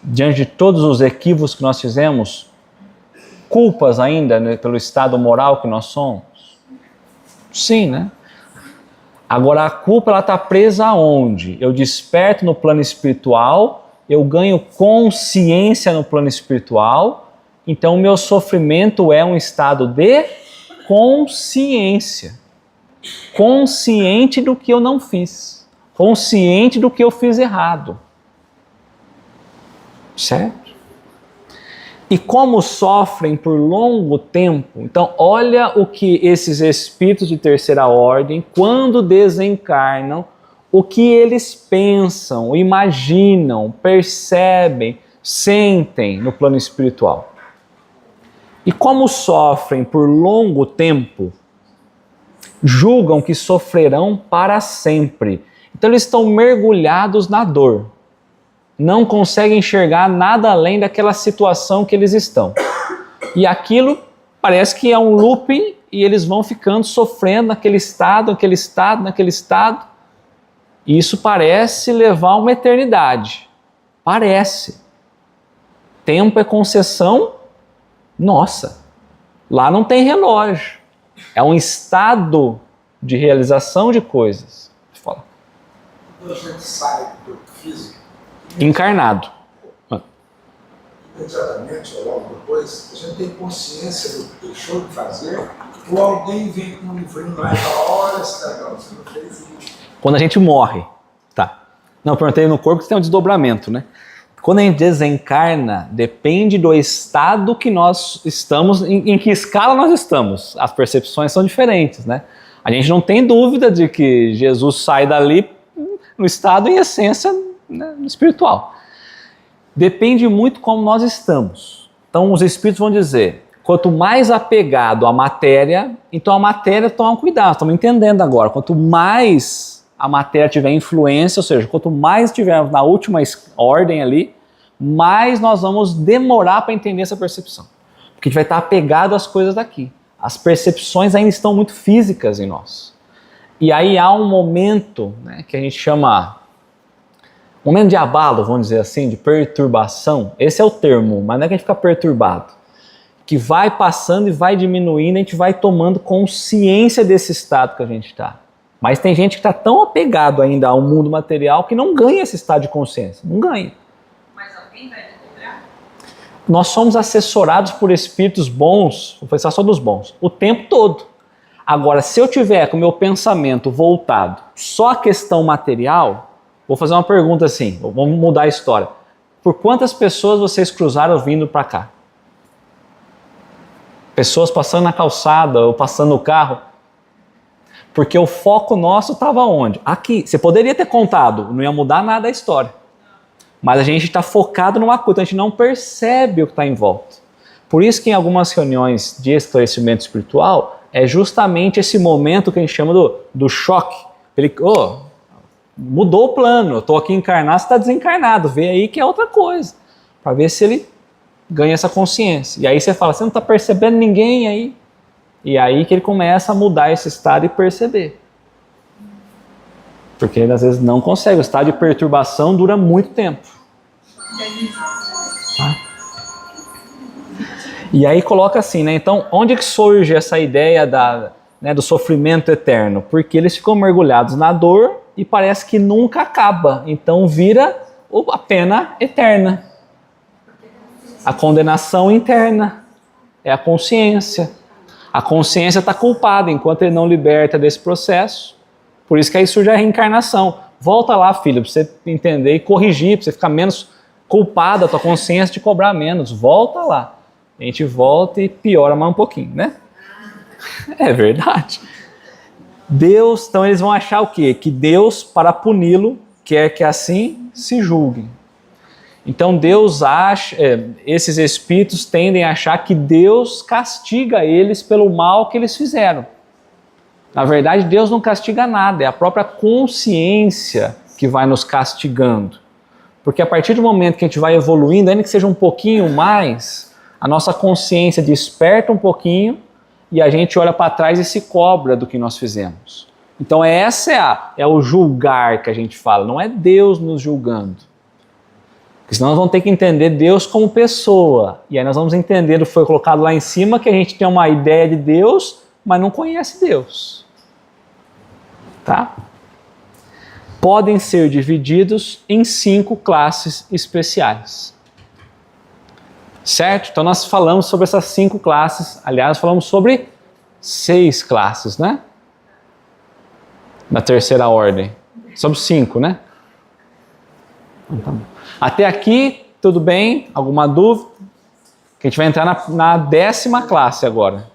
diante de todos os equívocos que nós fizemos, culpas ainda, né, pelo estado moral que nós somos? Sim, né? Agora a culpa ela está presa aonde? Eu desperto no plano espiritual, eu ganho consciência no plano espiritual, então o meu sofrimento é um estado de consciência. Consciente do que eu não fiz. Consciente do que eu fiz errado. Certo? E como sofrem por longo tempo, então olha o que esses espíritos de terceira ordem, quando desencarnam, o que eles pensam, imaginam, percebem, sentem no plano espiritual. E como sofrem por longo tempo, julgam que sofrerão para sempre. Então eles estão mergulhados na dor. Não conseguem enxergar nada além daquela situação que eles estão. E aquilo parece que é um looping e eles vão ficando sofrendo naquele estado, naquele estado, naquele estado. E isso parece levar uma eternidade. Parece. Tempo é concessão nossa. Lá não tem relógio. É um estado de realização de coisas. Fala. Quando a gente sai do físico, encarnado. imediatamente ou logo depois, a gente tem consciência do que deixou de fazer, ou alguém vem com um livrinho lá e fala, olha cidadão, você não fez isso. Quando a gente morre, tá? Não, eu perguntei no corpo que tem um desdobramento, né? Quando a gente desencarna, depende do estado que nós estamos, em que escala nós estamos. As percepções são diferentes, né? A gente não tem dúvida de que Jesus sai dali no estado, em essência, né, espiritual. Depende muito como nós estamos. Então os espíritos vão dizer, quanto mais apegado à matéria, então a matéria toma cuidado, estamos entendendo agora. Quanto mais a matéria tiver influência, ou seja, quanto mais tivermos na última ordem ali, mais nós vamos demorar para entender essa percepção. Porque a gente vai estar apegado às coisas daqui. As percepções ainda estão muito físicas em nós. E aí há um momento, né, que a gente chama momento de abalo, vamos dizer assim, de perturbação. Esse é o termo, mas não é que a gente fica perturbado. Que vai passando e vai diminuindo, a gente vai tomando consciência desse estado que a gente está. Mas tem gente que está tão apegado ainda ao mundo material que não ganha esse estado de consciência. Não ganha. Mas alguém vai lembrar? Nós somos assessorados por espíritos bons, vou pensar só dos bons, o tempo todo. Agora, se eu tiver com o meu pensamento voltado só à questão material, vou fazer uma pergunta assim, vamos mudar a história. Por quantas pessoas vocês cruzaram vindo para cá? Pessoas passando na calçada ou passando no carro? Porque o foco nosso estava onde? Aqui. Você poderia ter contado, não ia mudar nada a história. Mas a gente está focado numa coisa, a gente não percebe o que está em volta. Por isso que em algumas reuniões de esclarecimento espiritual, é justamente esse momento que a gente chama do choque. Ele, mudou o plano, eu estou aqui encarnado, você está desencarnado, vê aí que é outra coisa. Para ver se ele ganha essa consciência. E aí você fala, você não está percebendo ninguém aí? E aí que ele começa a mudar esse estado e perceber. Porque ele às vezes não consegue. O estado de perturbação dura muito tempo. Tá? E aí coloca assim, né? Então, onde que surge essa ideia do sofrimento eterno? Porque eles ficam mergulhados na dor e parece que nunca acaba. Então vira a pena eterna. A condenação interna. É a consciência. A consciência está culpada enquanto ele não liberta desse processo. Por isso que aí surge a reencarnação. Volta lá, filho, para você entender e corrigir, para você ficar menos culpado, a tua consciência te cobrar menos. Volta lá. A gente volta e piora mais um pouquinho, né? É verdade. Deus, então eles vão achar o quê? Que Deus, para puni-lo, quer que assim se julguem. Então Deus acha, esses espíritos tendem a achar que Deus castiga eles pelo mal que eles fizeram. Na verdade, Deus não castiga nada, é a própria consciência que vai nos castigando. Porque a partir do momento que a gente vai evoluindo, ainda que seja um pouquinho mais, a nossa consciência desperta um pouquinho e a gente olha para trás e se cobra do que nós fizemos. Então essa é o julgar que a gente fala, não é Deus nos julgando. Porque senão nós vamos ter que entender Deus como pessoa. E aí nós vamos entender, foi colocado lá em cima, que a gente tem uma ideia de Deus, mas não conhece Deus. Tá? Podem ser divididos em 5 classes especiais. Certo? Então nós falamos sobre essas 5 classes. Aliás, falamos sobre 6 classes, né? Na terceira ordem. Sobre 5, né? Então, até aqui, tudo bem? Alguma dúvida? Que a gente vai entrar na 10ª classe agora.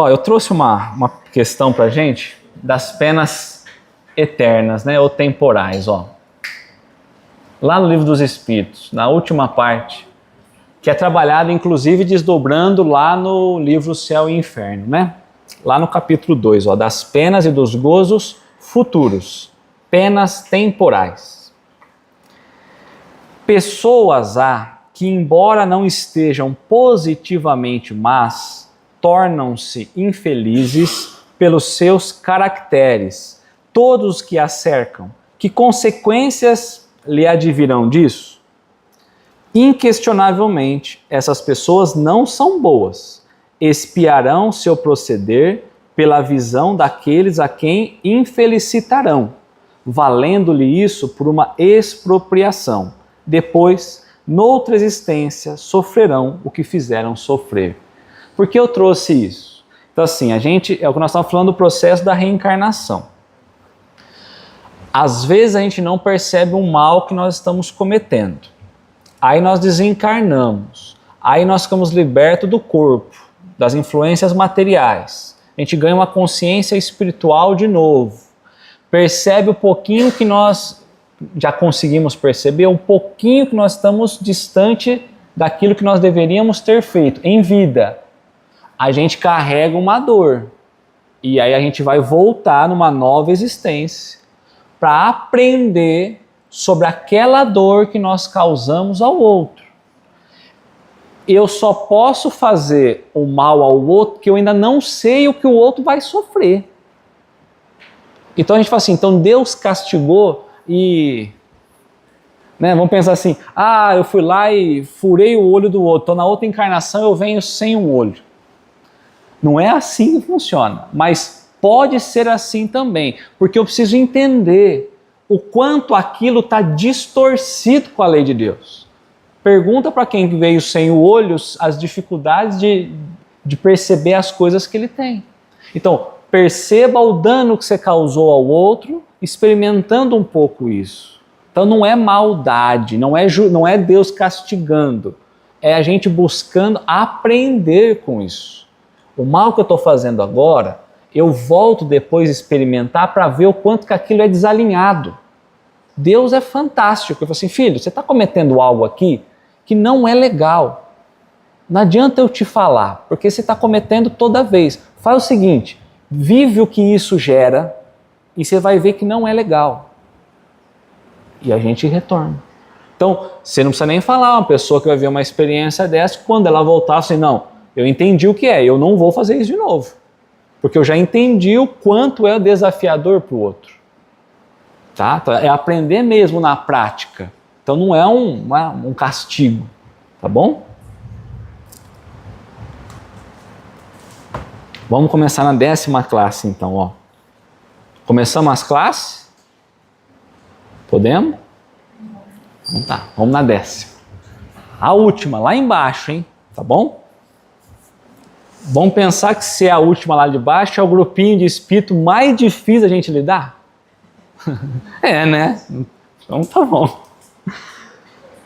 Eu trouxe uma questão para a gente das penas eternas, né, ou temporais. Lá no Livro dos Espíritos, na última parte, que é trabalhado inclusive desdobrando lá no livro Céu e Inferno, né? Lá no capítulo 2, das penas e dos gozos futuros, penas temporais. Pessoas há que, embora não estejam positivamente más, tornam-se infelizes pelos seus caracteres, todos que a cercam. Que consequências lhe advirão disso? Inquestionavelmente, essas pessoas não são boas. Espiarão seu proceder pela visão daqueles a quem infelicitarão, valendo-lhe isso por uma expropriação. Depois, noutra existência, sofrerão o que fizeram sofrer. Por que eu trouxe isso? Então assim, é o que nós estamos falando do processo da reencarnação. Às vezes a gente não percebe o mal que nós estamos cometendo. Aí nós desencarnamos. Aí nós ficamos libertos do corpo, das influências materiais. A gente ganha uma consciência espiritual de novo. Percebe o pouquinho que nós já conseguimos perceber, um pouquinho que nós estamos distante daquilo que nós deveríamos ter feito em vida. A gente carrega uma dor. E aí a gente vai voltar numa nova existência para aprender sobre aquela dor que nós causamos ao outro. Eu só posso fazer o mal ao outro porque eu ainda não sei o que o outro vai sofrer. Então a gente fala assim, então Deus castigou e... vamos pensar assim, eu fui lá e furei o olho do outro, então na outra encarnação eu venho sem um olho. Não é assim que funciona, mas pode ser assim também, porque eu preciso entender o quanto aquilo está distorcido com a lei de Deus. Pergunta para quem veio sem o olho as dificuldades de perceber as coisas que ele tem. Então, perceba o dano que você causou ao outro, experimentando um pouco isso. Então não é maldade, não é Deus castigando, é a gente buscando aprender com isso. O mal que eu estou fazendo agora, eu volto depois experimentar para ver o quanto que aquilo é desalinhado. Deus é fantástico. Eu falo assim, filho, você está cometendo algo aqui que não é legal. Não adianta eu te falar, porque você está cometendo toda vez. Faz o seguinte, vive o que isso gera e você vai ver que não é legal. E a gente retorna. Então, você não precisa nem falar, uma pessoa que vai ver uma experiência dessa, quando ela voltar, assim, não, eu entendi o que é, eu não vou fazer isso de novo. Porque eu já entendi o quanto é desafiador para o outro. Tá? Então, é aprender mesmo na prática. Então não é um castigo. Tá bom? Vamos começar na 10ª classe então. Ó. Começamos as classes? Podemos? Então tá, vamos na 10ª. A última, lá embaixo, hein? Tá bom? Vamos pensar que se é a última lá de baixo, é o grupinho de espírito mais difícil a gente lidar? É, né? Então tá bom.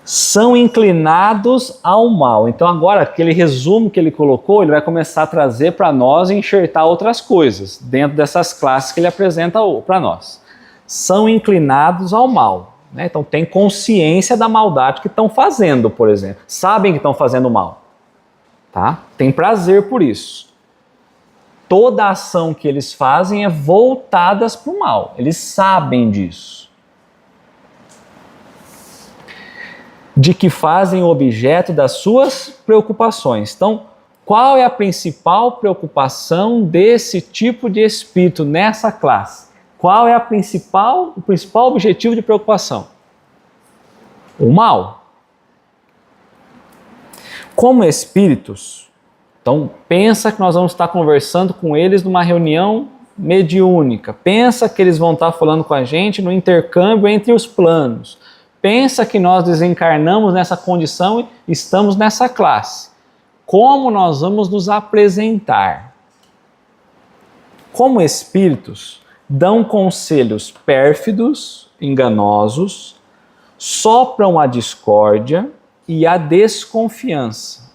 São inclinados ao mal. Então agora, aquele resumo que ele colocou, ele vai começar a trazer para nós e enxertar outras coisas dentro dessas classes que ele apresenta para nós. São inclinados ao mal. Né? Então tem consciência da maldade que estão fazendo, por exemplo. Sabem que estão fazendo mal. Tá? Tem prazer por isso. Toda a ação que eles fazem é voltada para o mal. Eles sabem disso. De que fazem o objeto das suas preocupações. Então, qual é a principal preocupação desse tipo de espírito nessa classe? Qual é o principal objetivo de preocupação? O mal. Como espíritos, então pensa que nós vamos estar conversando com eles numa reunião mediúnica. Pensa que eles vão estar falando com a gente no intercâmbio entre os planos. Pensa que nós desencarnamos nessa condição e estamos nessa classe. Como nós vamos nos apresentar? Como espíritos, dão conselhos pérfidos, enganosos, sopram a discórdia e a desconfiança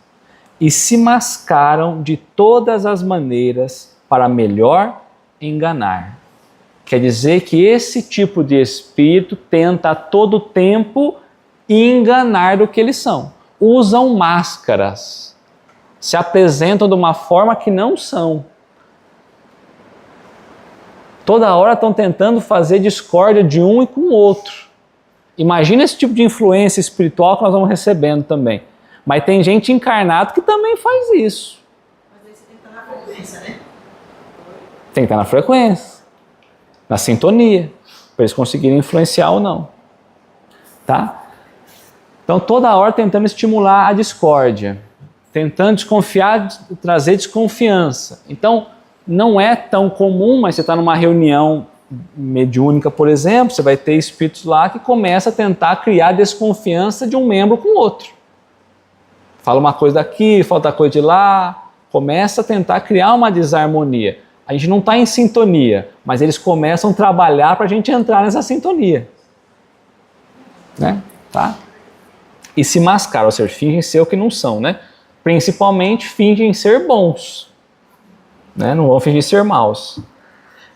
e se mascaram de todas as maneiras para melhor enganar. Quer dizer que esse tipo de espírito tenta a todo tempo enganar do que eles são. Usam máscaras, se apresentam de uma forma que não são. Toda hora estão tentando fazer discórdia de um e com o outro. Imagina esse tipo de influência espiritual que nós vamos recebendo também. Mas tem gente encarnada que também faz isso. Mas aí você tem que estar na frequência, né? Tem que estar na frequência, na sintonia, para eles conseguirem influenciar ou não. Tá? Então toda hora tentando estimular a discórdia, tentando desconfiar, trazer desconfiança. Então não é tão comum, mas você está numa reunião mediúnica, por exemplo, você vai ter espíritos lá que começam a tentar criar desconfiança de um membro com o outro. Fala uma coisa daqui, fala outra coisa de lá, começa a tentar criar uma desarmonia. A gente não está em sintonia, mas eles começam a trabalhar para a gente entrar nessa sintonia. Né? Tá? E se mascaram, ou seja, fingem ser o que não são. Né? Principalmente fingem ser bons. Né? Não vão fingir ser maus.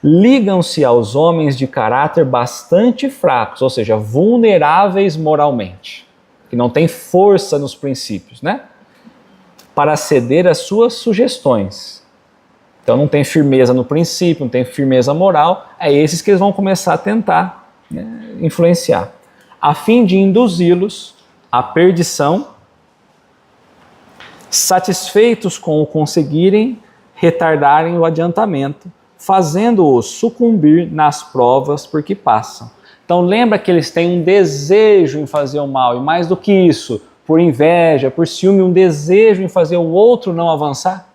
Ligam-se aos homens de caráter bastante fracos, ou seja, vulneráveis moralmente, que não têm força nos princípios, né? Para ceder às suas sugestões. Então não tem firmeza no princípio, não tem firmeza moral, é esses que eles vão começar a tentar, né, influenciar, a fim de induzi-los à perdição, satisfeitos com o conseguirem retardarem o adiantamento, fazendo-os sucumbir nas provas por que passam. Então lembra que eles têm um desejo em fazer o mal, e mais do que isso, por inveja, por ciúme, um desejo em fazer o outro não avançar?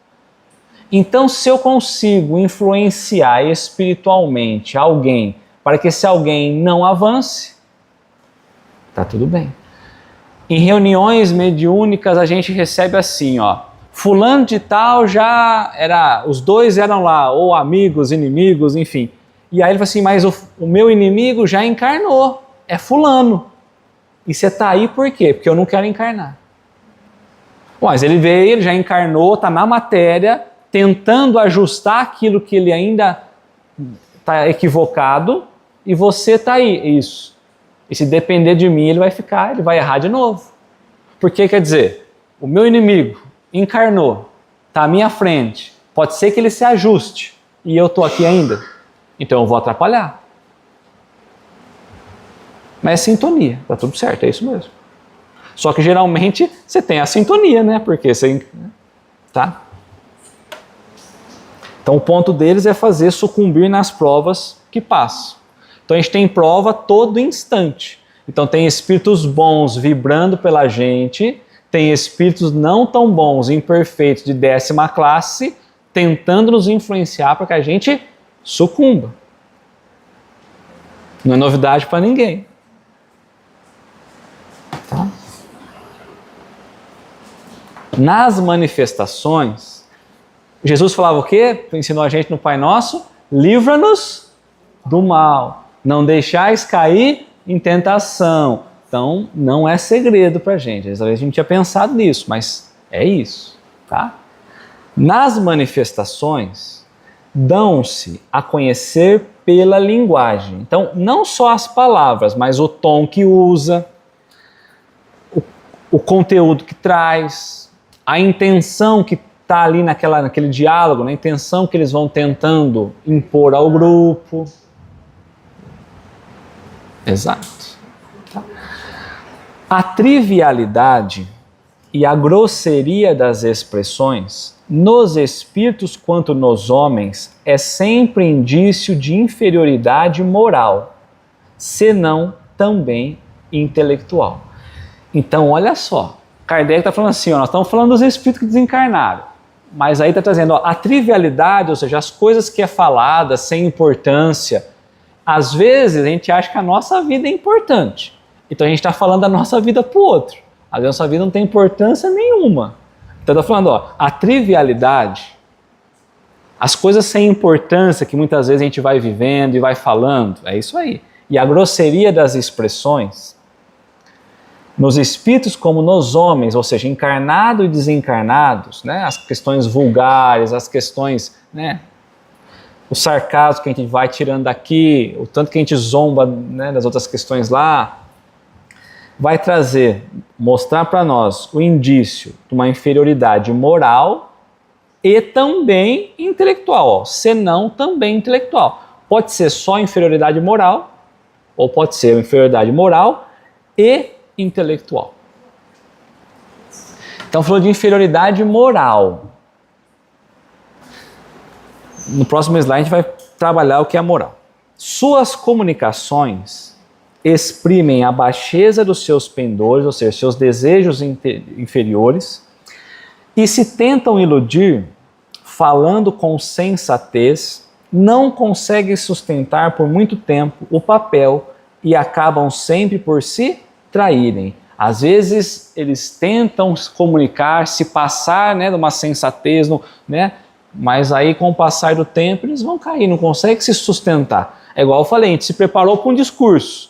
Então, se eu consigo influenciar espiritualmente alguém para que esse alguém não avance, tá tudo bem. Em reuniões mediúnicas a gente recebe assim, ó, fulano de tal já era, os dois eram lá, ou amigos, inimigos, enfim. E aí ele fala assim, mas o meu inimigo já encarnou, é fulano. E você está aí por quê? Porque eu não quero encarnar. Mas ele veio, ele já encarnou, está na matéria, tentando ajustar aquilo que ele ainda está equivocado, e você está aí, isso. E se depender de mim, ele vai errar de novo. Porque quer dizer, o meu inimigo encarnou, está à minha frente, pode ser que ele se ajuste, e eu estou aqui ainda, então eu vou atrapalhar. Mas é sintonia, tá tudo certo, é isso mesmo. Só que geralmente você tem a sintonia, né? Porque você... Tá? Então o ponto deles é fazer sucumbir nas provas que passam. Então a gente tem prova todo instante. Então tem espíritos bons vibrando pela gente, tem espíritos não tão bons, imperfeitos, de 10ª classe, tentando nos influenciar para que a gente sucumba. Não é novidade para ninguém. Tá? Nas manifestações, Jesus falava o quê? Ensinou a gente no Pai Nosso? Livra-nos do mal. Não deixais cair em tentação. Então, não é segredo para a gente. Às vezes a gente tinha pensado nisso, mas é isso. Tá? Nas manifestações, dão-se a conhecer pela linguagem. Então, não só as palavras, mas o tom que usa, o conteúdo que traz, a intenção que está ali naquele diálogo, a intenção que eles vão tentando impor ao grupo. Exato. Tá? A trivialidade e a grosseria das expressões, nos espíritos quanto nos homens, é sempre indício de inferioridade moral, senão também intelectual. Então, olha só, Kardec está falando assim, ó, nós estamos falando dos espíritos que desencarnaram, mas aí está trazendo ó, a trivialidade, ou seja, as coisas que é falada sem importância. Às vezes a gente acha que a nossa vida é importante, então a gente está falando da nossa vida para o outro. Às vezes a nossa vida não tem importância nenhuma. Então está falando, ó, a trivialidade, as coisas sem importância que muitas vezes a gente vai vivendo e vai falando, é isso aí. E a grosseria das expressões, nos espíritos como nos homens, ou seja, encarnados e desencarnados, né, as questões vulgares, as questões, né, o sarcasmo que a gente vai tirando daqui, o tanto que a gente zomba, né, das outras questões lá, vai trazer, mostrar para nós o indício de uma inferioridade moral e também intelectual, senão também intelectual. Pode ser só inferioridade moral, ou pode ser inferioridade moral e intelectual. Então falou de inferioridade moral. No próximo slide a gente vai trabalhar o que é a moral. Suas comunicações exprimem a baixeza dos seus pendores, ou seja, seus desejos inferiores, e se tentam iludir, falando com sensatez, não conseguem sustentar por muito tempo o papel e acabam sempre por se traírem. Às vezes eles tentam se comunicar, se passar, né, de uma sensatez, né, mas aí com o passar do tempo eles vão cair, não conseguem se sustentar. É igual eu falei, a gente se preparou para um discurso.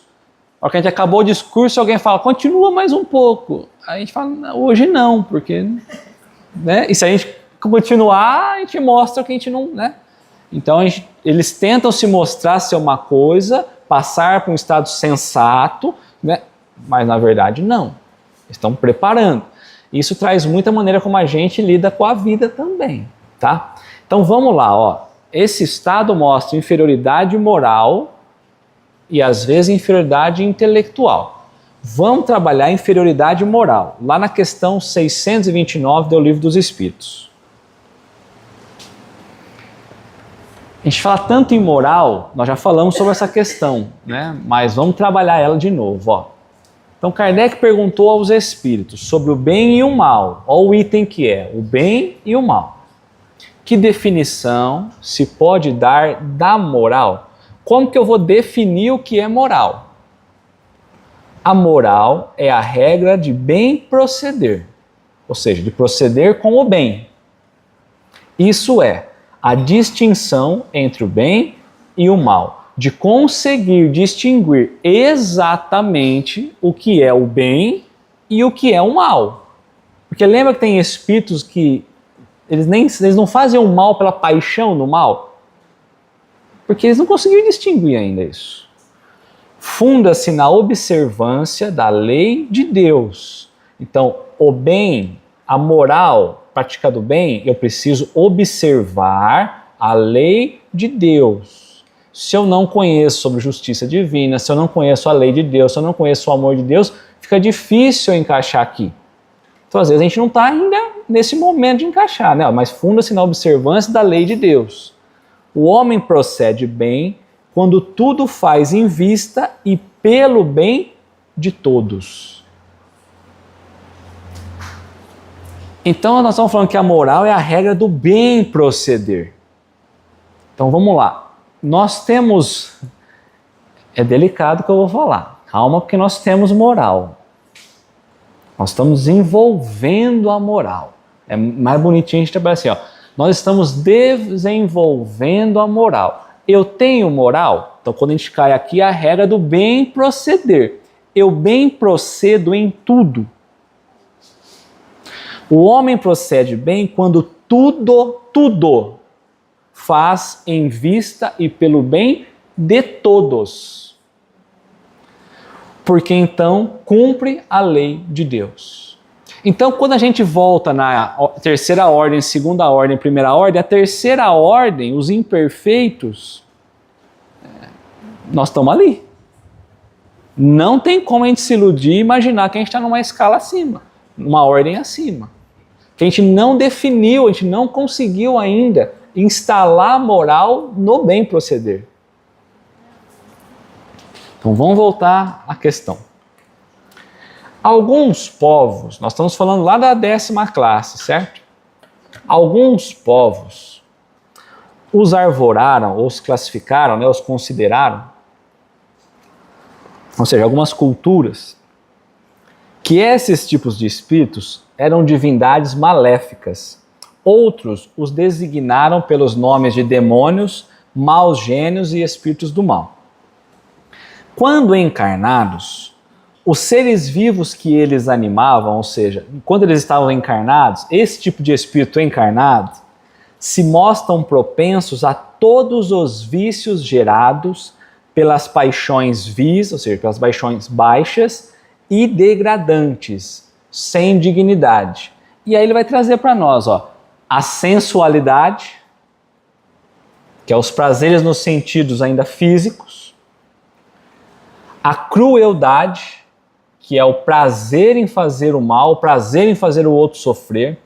Na hora que a gente acabou o discurso, alguém fala, continua mais um pouco. Aí a gente fala, hoje não, porque... Né, e se a gente continuar, a gente mostra que a gente não... Né? Então eles tentam se mostrar ser uma coisa, passar para um estado sensato, né? Mas na verdade não. Estão preparando. Isso traz muita maneira como a gente lida com a vida também. Tá? Então vamos lá, ó. Esse estado mostra inferioridade moral e às vezes inferioridade intelectual. Vamos trabalhar inferioridade moral, lá na questão 629 do Livro dos Espíritos. A gente fala tanto em moral, nós já falamos sobre essa questão, né? Mas vamos trabalhar ela de novo, ó. Então Kardec perguntou aos espíritos sobre o bem e o mal. Olha o item que é, o bem e o mal. Que definição se pode dar da moral? Como que eu vou definir o que é moral? A moral é a regra de bem proceder, ou seja, de proceder com o bem. Isso é a distinção entre o bem e o mal, de conseguir distinguir exatamente o que é o bem e o que é o mal. Porque lembra que tem espíritos que eles não fazem o mal pela paixão do mal? Porque eles não conseguiram distinguir ainda isso. Funda-se na observância da lei de Deus. Então, o bem, a moral, prática do bem, eu preciso observar a lei de Deus. Se eu não conheço sobre justiça divina, se eu não conheço a lei de Deus, se eu não conheço o amor de Deus, fica difícil eu encaixar aqui. Então, às vezes, a gente não está ainda nesse momento de encaixar, né? Mas funda-se na observância da lei de Deus. O homem procede bem quando tudo faz em vista e pelo bem de todos. Então, nós estamos falando que a moral é a regra do bem proceder. Então, vamos lá. Nós temos... É delicado o que eu vou falar. Calma, porque nós temos moral. Nós estamos desenvolvendo a moral. É mais bonitinho a gente trabalhar assim, ó. Nós estamos desenvolvendo a moral. Eu tenho moral? Então, quando a gente cai aqui, é a regra do bem proceder. Eu bem procedo em tudo. O homem procede bem quando tudo faz em vista e pelo bem de todos. Porque então cumpre a lei de Deus. Então, quando a gente volta na terceira ordem, segunda ordem, primeira ordem, a terceira ordem, os imperfeitos, nós estamos ali. Não tem como a gente se iludir e imaginar que a gente está numa escala acima, numa ordem acima. Que a gente não definiu, a gente não conseguiu ainda instalar a moral no bem proceder. Então vamos voltar à questão. Alguns povos, nós estamos falando lá da 10ª classe, certo? Alguns povos os arvoraram, ou os classificaram, né, os consideraram, ou seja, algumas culturas, que esses tipos de espíritos eram divindades maléficas. Outros os designaram pelos nomes de demônios, maus gênios e espíritos do mal. Quando encarnados, os seres vivos que eles animavam, ou seja, quando eles estavam encarnados, esse tipo de espírito encarnado, se mostram propensos a todos os vícios gerados pelas paixões vis, ou seja, pelas paixões baixas e degradantes, sem dignidade. E aí ele vai trazer para nós, ó, a sensualidade, que é os prazeres nos sentidos ainda físicos, a crueldade, que é o prazer em fazer o mal, o prazer em fazer o outro sofrer,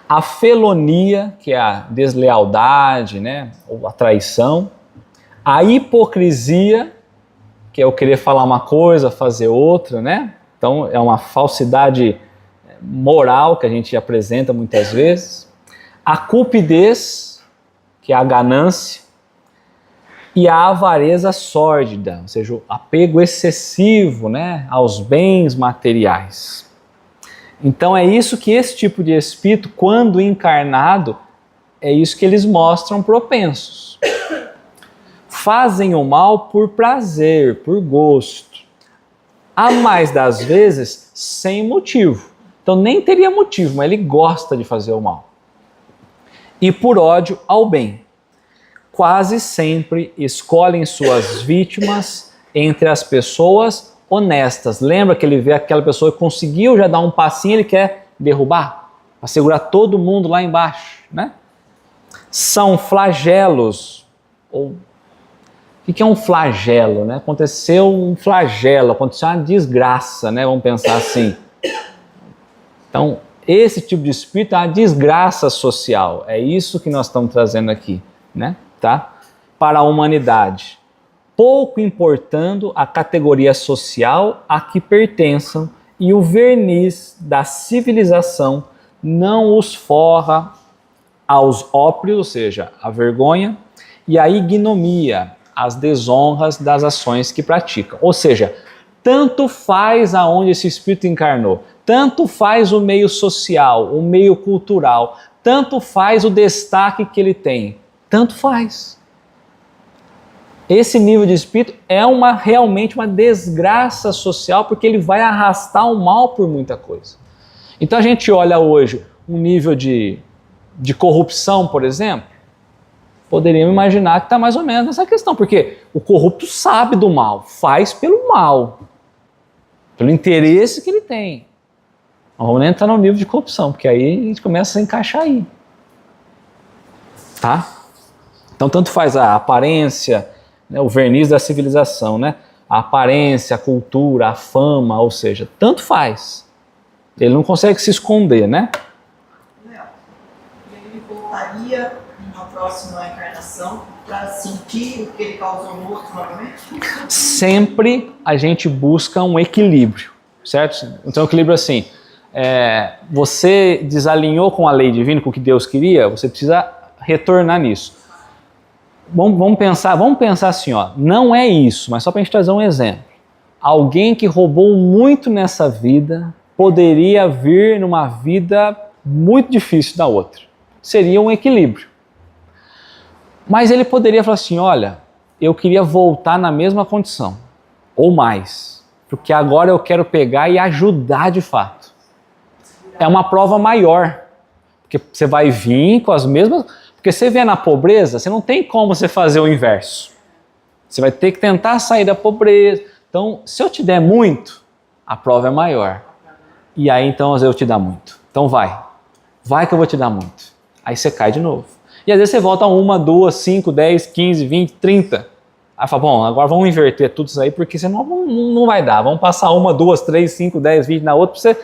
a felonia, que é a deslealdade, né, ou a traição, a hipocrisia, que é o querer falar uma coisa, fazer outra, né? Então é uma falsidade moral que a gente apresenta muitas vezes, a cupidez, que é a ganância, e a avareza sórdida, ou seja, o apego excessivo, né, aos bens materiais. Então é isso que esse tipo de espírito, quando encarnado, é isso que eles mostram propensos. Fazem o mal por prazer, por gosto. A mais das vezes, sem motivo. Então nem teria motivo, mas ele gosta de fazer o mal. E por ódio ao bem. Quase sempre escolhem suas vítimas entre as pessoas honestas. Lembra que ele vê aquela pessoa que conseguiu já dar um passinho, ele quer derrubar, para segurar todo mundo lá embaixo, né? São flagelos. O que é um flagelo, né? Aconteceu um flagelo, aconteceu uma desgraça, né? Vamos pensar assim. Então, esse tipo de espírito é uma desgraça social. É isso que nós estamos trazendo aqui, né? Tá? Para a humanidade, pouco importando a categoria social a que pertençam, e o verniz da civilização não os forra aos óprios, ou seja, a vergonha, e a ignomia, as desonras das ações que praticam. Ou seja, tanto faz aonde esse espírito encarnou, tanto faz o meio social, o meio cultural, tanto faz o destaque que ele tem, tanto faz. Esse nível de espírito é realmente uma desgraça social, porque ele vai arrastar o mal por muita coisa. Então a gente olha hoje um nível de corrupção, por exemplo, poderíamos imaginar que está mais ou menos nessa questão, porque o corrupto sabe do mal, faz pelo mal, pelo interesse que ele tem. Não vamos nem entrar no nível de corrupção, porque aí a gente começa a encaixar aí. Tá? Então tanto faz a aparência, né, o verniz da civilização, né? A aparência, a cultura, a fama, ou seja, tanto faz. Ele não consegue se esconder, né? Ele voltaria numa próxima encarnação para sentir o que ele causou no outro novamente? Sempre a gente busca um equilíbrio, certo? Então o equilíbrio assim, você desalinhou com a lei divina, com o que Deus queria, você precisa retornar nisso. Vamos pensar assim, ó, não é isso, mas só para a gente trazer um exemplo. Alguém que roubou muito nessa vida poderia vir numa vida muito difícil da outra. Seria um equilíbrio. Mas ele poderia falar assim, olha, eu queria voltar na mesma condição, ou mais, porque agora eu quero pegar e ajudar de fato. É uma prova maior, porque você vai vir com as mesmas... Porque você vê na pobreza, você não tem como você fazer o inverso. Você vai ter que tentar sair da pobreza. Então, se eu te der muito, a prova é maior. E aí, então, eu te dar muito. Então, vai que eu vou te dar muito. Aí você cai de novo. E às vezes você volta 1, 2, 5, 10, 15, 20, 30. Aí fala, bom, agora vamos inverter tudo isso aí, porque senão não vai dar. Vamos passar 1, 2, 3, 5, 10, 20 na outra, pra você,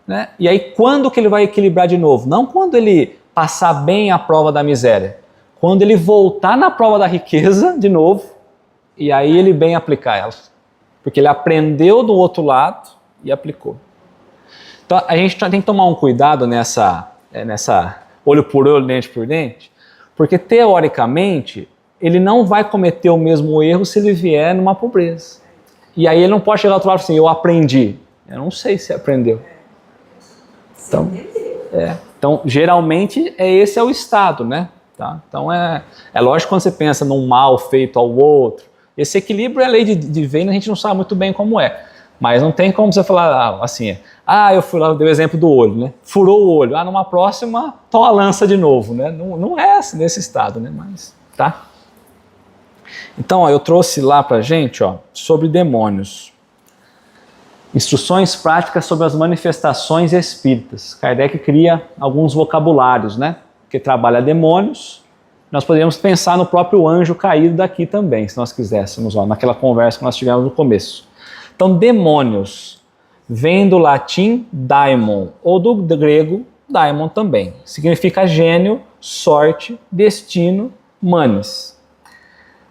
né? E aí, quando que ele vai equilibrar de novo? Não quando ele passar bem a prova da miséria. Quando ele voltar na prova da riqueza, de novo, e aí ele bem aplicar ela. Porque ele aprendeu do outro lado e aplicou. Então a gente tem que tomar um cuidado nessa olho por olho, dente por dente, porque teoricamente ele não vai cometer o mesmo erro se ele vier numa pobreza. E aí ele não pode chegar ao outro lado e falar assim, eu aprendi. Eu não sei se aprendeu. Então, geralmente, esse é o estado, né? Tá? Então, é lógico quando você pensa num mal feito ao outro. Esse equilíbrio é lei de Vênus, a gente não sabe muito bem como é. Mas não tem como você falar assim, eu fui lá, dei o exemplo do olho, né? Furou o olho, numa próxima, toma a lança de novo, né? Não é nesse estado, né? Mas, tá? Então, eu trouxe lá pra gente, sobre demônios. Instruções práticas sobre as manifestações espíritas. Kardec cria alguns vocabulários, né? Que trabalha demônios. Nós poderíamos pensar no próprio anjo caído daqui também, se nós quiséssemos, naquela conversa que nós tivemos no começo. Então, demônios vem do latim daimon, ou do grego daimon também. Significa gênio, sorte, destino, manes.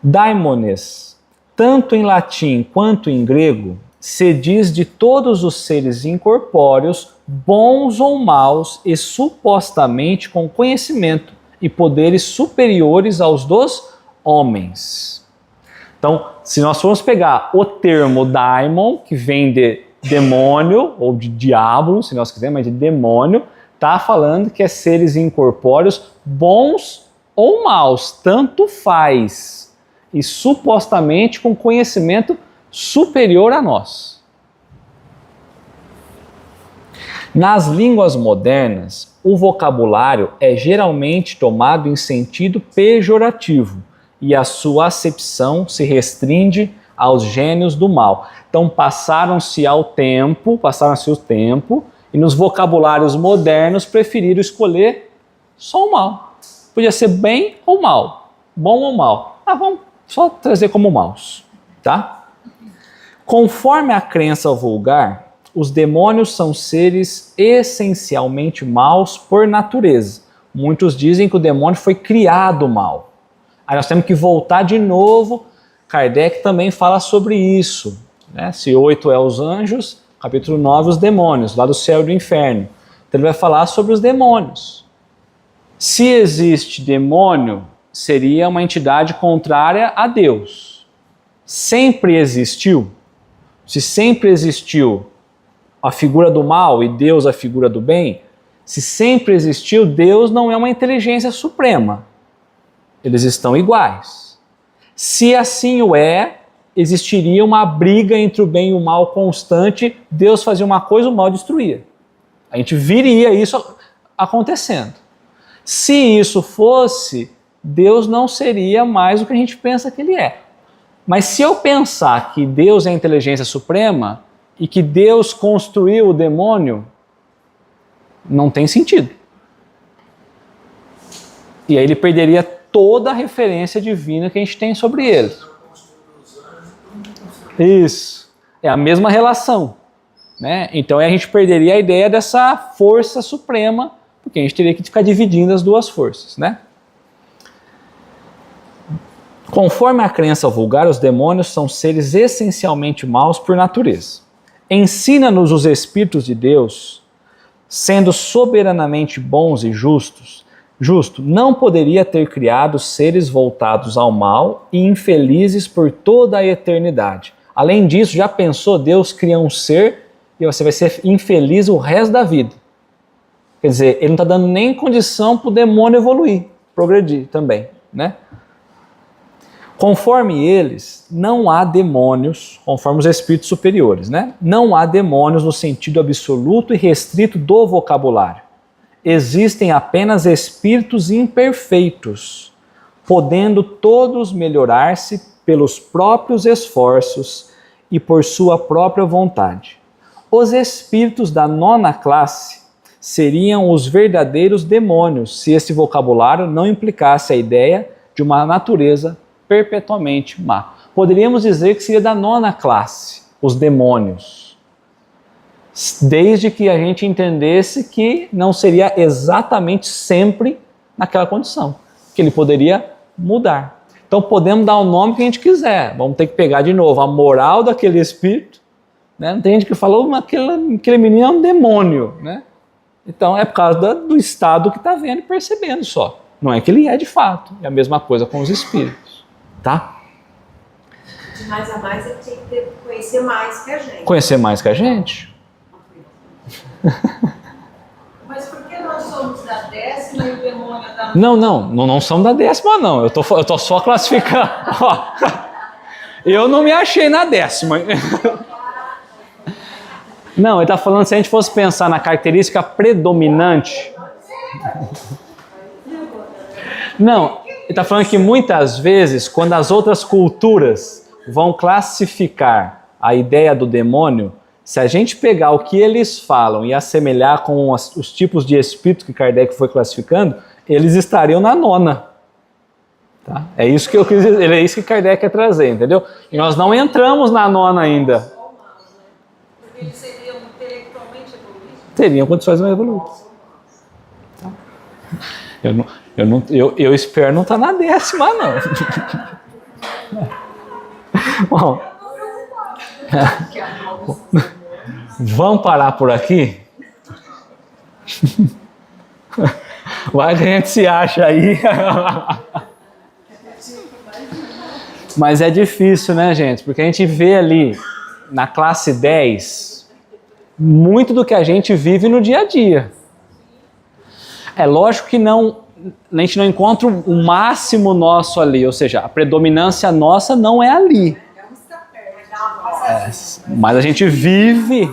Daimones, tanto em latim quanto em grego, se diz de todos os seres incorpóreos, bons ou maus, e supostamente com conhecimento e poderes superiores aos dos homens. Então, se nós formos pegar o termo daimon, que vem de demônio, ou de diabo, se nós quisermos, mas de demônio, está falando que é seres incorpóreos bons ou maus, tanto faz, e supostamente com conhecimento superior a nós. Nas línguas modernas, o vocabulário é geralmente tomado em sentido pejorativo e a sua acepção se restringe aos gênios do mal. Então passaram-se o tempo e nos vocabulários modernos preferiram escolher só o mal. Podia ser bem ou mal, bom ou mal. Vamos só trazer como maus, tá? Conforme a crença vulgar, os demônios são seres essencialmente maus por natureza. Muitos dizem que o demônio foi criado mal. Aí nós temos que voltar de novo. Kardec também fala sobre isso, né? Se 8 é os anjos, capítulo 9 os demônios, lá do céu e do inferno. Então ele vai falar sobre os demônios. Se existe demônio, seria uma entidade contrária a Deus. Sempre existiu? Se sempre existiu a figura do mal e Deus a figura do bem, se sempre existiu, Deus não é uma inteligência suprema. Eles estão iguais. Se assim o é, existiria uma briga entre o bem e o mal constante, Deus fazia uma coisa, o mal destruía. A gente viria isso acontecendo. Se isso fosse, Deus não seria mais o que a gente pensa que ele é. Mas se eu pensar que Deus é a inteligência suprema e que Deus construiu o demônio, não tem sentido. E aí ele perderia toda a referência divina que a gente tem sobre ele. Isso. É a mesma relação, né? Então a gente perderia a ideia dessa força suprema, porque a gente teria que ficar dividindo as duas forças, né? Conforme a crença vulgar, os demônios são seres essencialmente maus por natureza. Ensina-nos os Espíritos de Deus, sendo soberanamente bons e justos, não poderia ter criado seres voltados ao mal e infelizes por toda a eternidade. Além disso, já pensou, Deus cria um ser e você vai ser infeliz o resto da vida. Quer dizer, ele não está dando nem condição para o demônio evoluir, progredir também, né? Conforme eles, não há demônios, conforme os espíritos superiores, né? Não há demônios no sentido absoluto e restrito do vocabulário. Existem apenas espíritos imperfeitos, podendo todos melhorar-se pelos próprios esforços e por sua própria vontade. Os espíritos da 9ª classe seriam os verdadeiros demônios, se esse vocabulário não implicasse a ideia de uma natureza perpetuamente má. Poderíamos dizer que seria da 9ª classe, os demônios, desde que a gente entendesse que não seria exatamente sempre naquela condição, que ele poderia mudar. Então podemos dar o nome que a gente quiser, vamos ter que pegar de novo a moral daquele espírito, né? Não tem gente que falou aquele menino é um demônio, né? Então é por causa do estado que está vendo e percebendo só, não é que ele é de fato. É a mesma coisa com os espíritos. Tá? De mais a mais, ele tem que conhecer mais que a gente. Conhecer mais que a gente. Mas por que nós somos da 10ª e o demônio da... Não somos da 10ª, não. Eu tô só classificando. Ó, eu não me achei na 10ª. Não, ele está falando se a gente fosse pensar na característica predominante. Não, ele está falando que muitas vezes, quando as outras culturas vão classificar a ideia do demônio, se a gente pegar o que eles falam e assemelhar com os tipos de espíritos que Kardec foi classificando, eles estariam na 9ª. Tá? É isso que eu quis dizer, é isso que Kardec quer trazer, entendeu? E nós não entramos na 9ª ainda. Porque eles seriam intelectualmente evoluídos? Teriam condições mais evoluídas. Tá? Eu espero não estar na 10ª, não. Bom, vamos parar por aqui? Vai que a gente se acha aí. Mas é difícil, né, gente? Porque a gente vê ali na classe 10 muito do que a gente vive no dia a dia. É lógico que a gente não encontra o máximo nosso ali, ou seja, a predominância nossa não é ali. Mas a gente vive.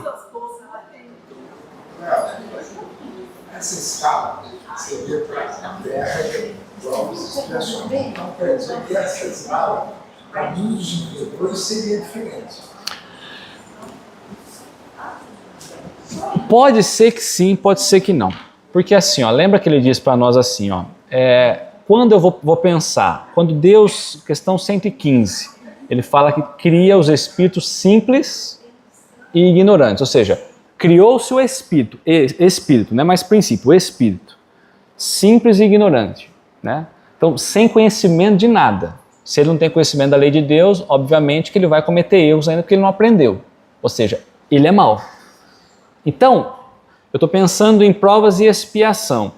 Essa escala seria para a Terra e provas e expiações. Então, quer dizer que essa escala, para mundos inferiores, seria diferente. Pode ser que sim, pode ser que não. Porque assim, ó, lembra que ele diz para nós assim, ó, quando eu vou pensar, quando Deus, questão 115, ele fala que cria os espíritos simples e ignorantes, ou seja, criou-se o espírito, não é mais princípio, o espírito, simples e ignorante, né? Então, sem conhecimento de nada. Se ele não tem conhecimento da lei de Deus, obviamente que ele vai cometer erros ainda porque ele não aprendeu. Ou seja, ele é mau. Então, eu estou pensando em provas e expiação.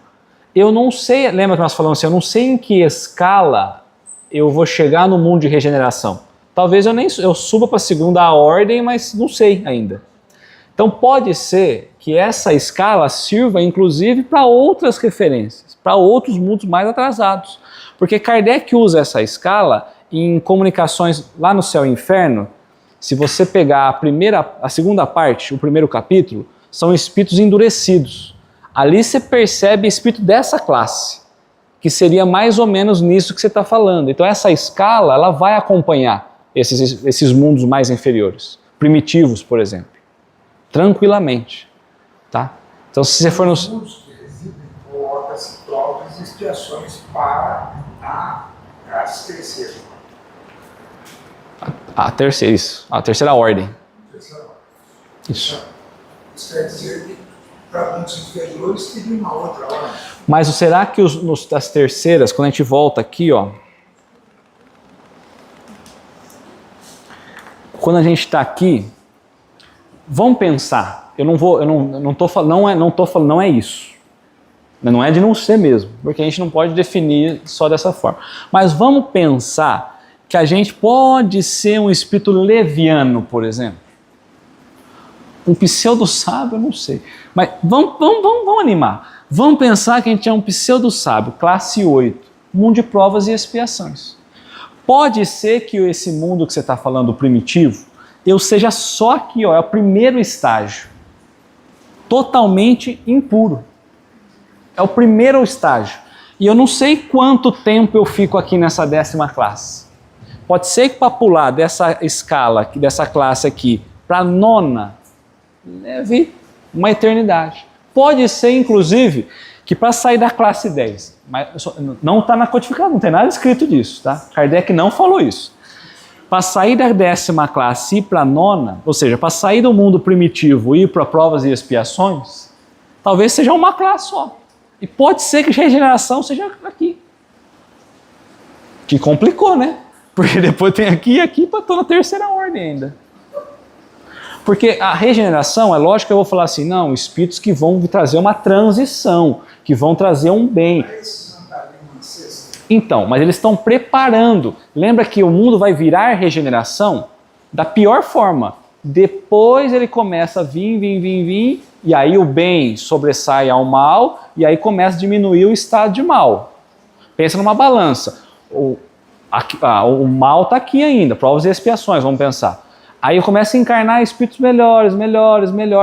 Eu não sei, lembra que nós falamos assim, eu não sei em que escala eu vou chegar no mundo de regeneração. Talvez eu suba para a segunda ordem, mas não sei ainda. Então pode ser que essa escala sirva inclusive para outras referências, para outros mundos mais atrasados. Porque Kardec usa essa escala em comunicações lá no Céu e Inferno. Se você pegar a segunda parte, o primeiro capítulo, são espíritos endurecidos. Ali você percebe espírito dessa classe, que seria mais ou menos nisso que você está falando. Então essa escala ela vai acompanhar esses mundos mais inferiores, primitivos, por exemplo, tranquilamente. Tá? Então se você for nos... Mundos que exibem coloca-se provas e expiações para a classe terceira. A terceira, isso. A terceira ordem. Isso. Isso quer dizer que para mundos inferiores teria uma outra ordem. Mas será que das terceiras, quando a gente volta aqui, ó, quando a gente está aqui, vamos pensar. Não é isso. Não é de não ser mesmo, porque a gente não pode definir só dessa forma. Mas vamos pensar que a gente pode ser um espírito leviano, por exemplo. Um pseudo-sábio, eu não sei. Mas vamos animar. Vamos pensar que a gente é um pseudo-sábio, classe 8, mundo de provas e expiações. Pode ser que esse mundo que você está falando, primitivo, eu seja só aqui, ó, é o primeiro estágio. Totalmente impuro. É o primeiro estágio. E eu não sei quanto tempo eu fico aqui nessa 10ª classe. Pode ser que para pular dessa escala, dessa classe aqui, para a 9ª, leve uma eternidade. Pode ser, inclusive, que para sair da classe 10, mas não está na codificação, não tem nada escrito disso, tá? Kardec não falou isso. Para sair da 10ª classe e ir para a 9ª, ou seja, para sair do mundo primitivo e ir para provas e expiações, talvez seja uma classe só. E pode ser que a regeneração seja aqui. Que complicou, né? Porque depois tem aqui e aqui para estar na terceira ordem ainda. Porque a regeneração, é lógico que eu vou falar assim, não, espíritos que vão trazer uma transição, que vão trazer um bem. Então, mas eles estão preparando. Lembra que o mundo vai virar regeneração da pior forma. Depois ele começa a vir, e aí o bem sobressai ao mal, e aí começa a diminuir o estado de mal. Pensa numa balança. O mal está aqui ainda, provas e expiações, vamos pensar. Aí começa a encarnar espíritos melhores,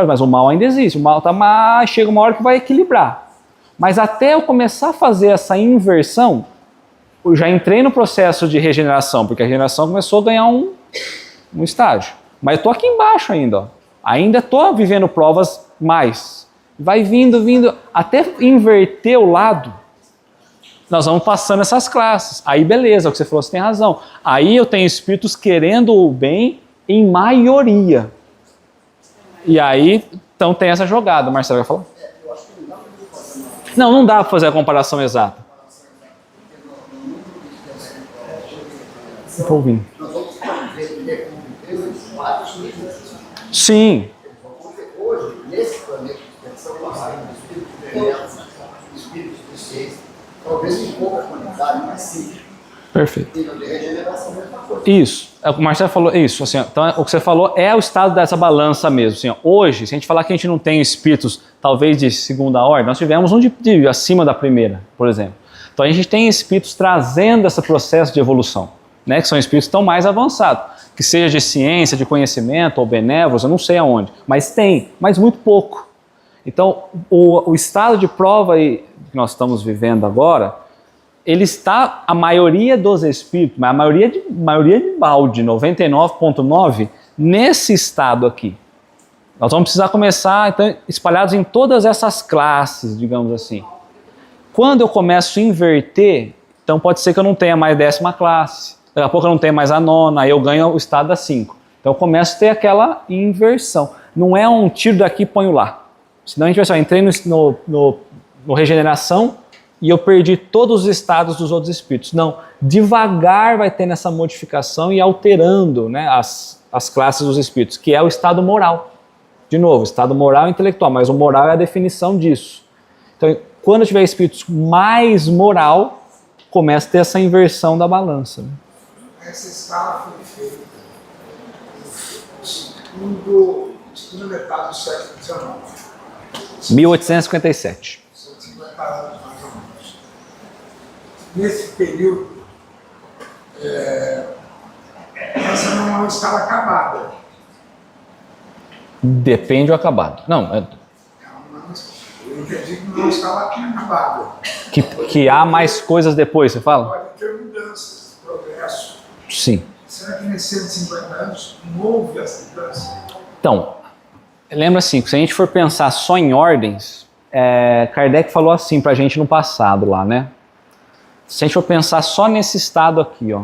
mas o mal ainda existe, o mal está mais, chega uma hora que vai equilibrar. Mas até eu começar a fazer essa inversão, eu já entrei no processo de regeneração, porque a regeneração começou a ganhar um estágio. Mas eu estou aqui embaixo ainda, ó. Ainda estou vivendo provas mais. Vai vindo, até inverter o lado, nós vamos passando essas classes. Aí beleza, o que você falou, você tem razão. Aí eu tenho espíritos querendo o bem em maioria. E aí, então tem essa jogada. Marcelo vai falar? Não dá para fazer a comparação exata. Estou ouvindo. Sim. Hoje, nesse planeta, são espíritos de espíritos de ciência, talvez em pouca quantidade, mas sim. Perfeito. E no de regeneração, a mesma coisa. Isso. O Marcelo falou isso. Assim, então, o que você falou é o estado dessa balança mesmo. Assim, hoje, se a gente falar que a gente não tem espíritos, talvez de segunda ordem, nós tivemos um de acima da primeira, por exemplo. Então a gente tem espíritos trazendo esse processo de evolução, né? Que são espíritos tão mais avançados. Que seja de ciência, de conhecimento ou benévolos, eu não sei aonde. Mas tem, mas muito pouco. Então, o estado de prova que nós estamos vivendo agora, ele está, a maioria dos espíritos, mas a maioria de balde, 99,9%, nesse estado aqui. Nós vamos precisar começar, então, espalhados em todas essas classes, digamos assim. Quando eu começo a inverter, então pode ser que eu não tenha mais 10ª classe, daqui a pouco eu não tenho mais a 9ª, aí eu ganho o estado da 5. Então eu começo a ter aquela inversão. Não é um tiro daqui e ponho lá. Senão a gente vai assim, eu entrei no regeneração e eu perdi todos os estados dos outros espíritos. Não, devagar vai tendo essa modificação e alterando, né, as classes dos espíritos, que é o estado moral. De novo, estado moral e intelectual, mas o moral é a definição disso. Então, quando eu tiver espíritos mais moral, começa a ter essa inversão da balança. Né? Essa escala foi feita segunda metade do século XIX. 1857. 150 anos mais ou menos. Nesse período, essa não é uma escala acabada. Depende do acabado. Não, Eu entendi que não é uma escala acabada. que há mais coisas depois, você fala? Pode ter mudanças, progresso. Sim. Será que nesses 150 anos não houve essa mudança? Então, lembra assim, se a gente for pensar só em ordens, Kardec falou assim pra gente no passado lá, né? Se a gente for pensar só nesse estado aqui, ó,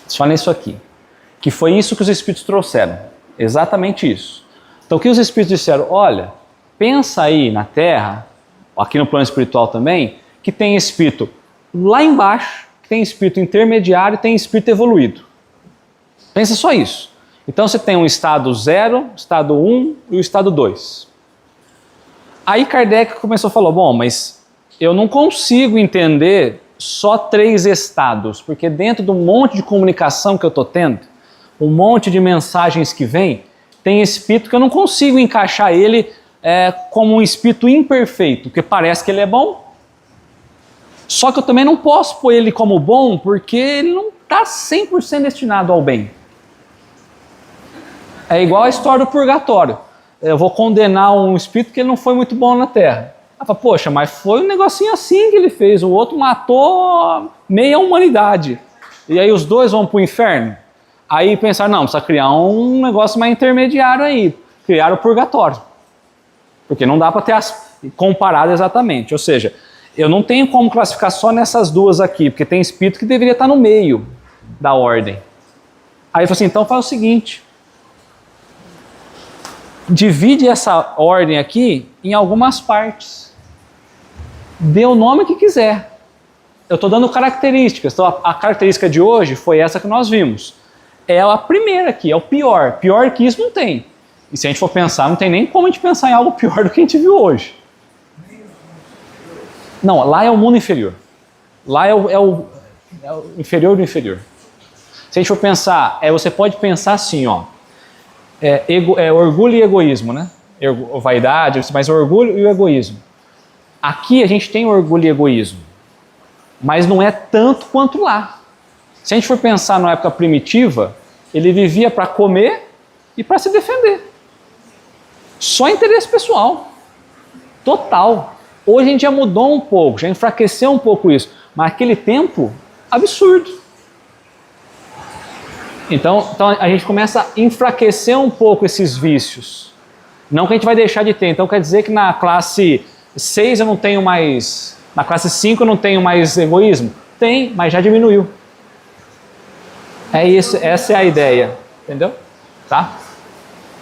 só nisso aqui, que foi isso que os espíritos trouxeram, exatamente isso. Então o que os espíritos disseram? Olha, pensa aí na Terra, aqui no plano espiritual também, que tem espírito lá embaixo, que tem espírito intermediário e tem espírito evoluído. Pensa só isso. Então você tem um estado 0, estado 1 e o estado 2. Aí Kardec começou a falar, bom, mas eu não consigo entender só 3 estados, porque dentro do monte de comunicação que eu estou tendo, um monte de mensagens que vem, tem espírito que eu não consigo encaixar ele como um espírito imperfeito, porque parece que ele é bom. Só que eu também não posso pôr ele como bom, porque ele não está 100% destinado ao bem. É igual a história do purgatório. Eu vou condenar um espírito que ele não foi muito bom na Terra. Ela fala, poxa, mas foi um negocinho assim que ele fez, o outro matou meia humanidade. E aí os dois vão para o inferno? Aí pensaram, não, precisa criar um negócio mais intermediário aí. Criaram o purgatório. Porque não dá para ter comparado exatamente. Ou seja, eu não tenho como classificar só nessas duas aqui, porque tem espírito que deveria estar no meio da ordem. Aí eu falei assim, então faz o seguinte, divide essa ordem aqui em algumas partes. Dê o nome que quiser. Eu estou dando características. Então a característica de hoje foi essa que nós vimos. É a primeira aqui, é o pior. Pior que isso não tem. E se a gente for pensar, não tem nem como a gente pensar em algo pior do que a gente viu hoje. Não, lá é o mundo inferior. Lá é o inferior do inferior. Se a gente for pensar, você pode pensar assim, ó. Orgulho e egoísmo, né? Vaidade, mas orgulho e o egoísmo. Aqui a gente tem orgulho e egoísmo, mas não é tanto quanto lá. Se a gente for pensar na época primitiva, ele vivia para comer e para se defender. Só interesse pessoal. Total. Hoje a gente já mudou um pouco, já enfraqueceu um pouco isso. Mas naquele tempo, absurdo. Então a gente começa a enfraquecer um pouco esses vícios. Não que a gente vai deixar de ter. Então quer dizer que na classe 6 eu não tenho mais... Na classe 5 eu não tenho mais egoísmo? Tem, mas já diminuiu. É isso, essa é a ideia. Entendeu? Tá?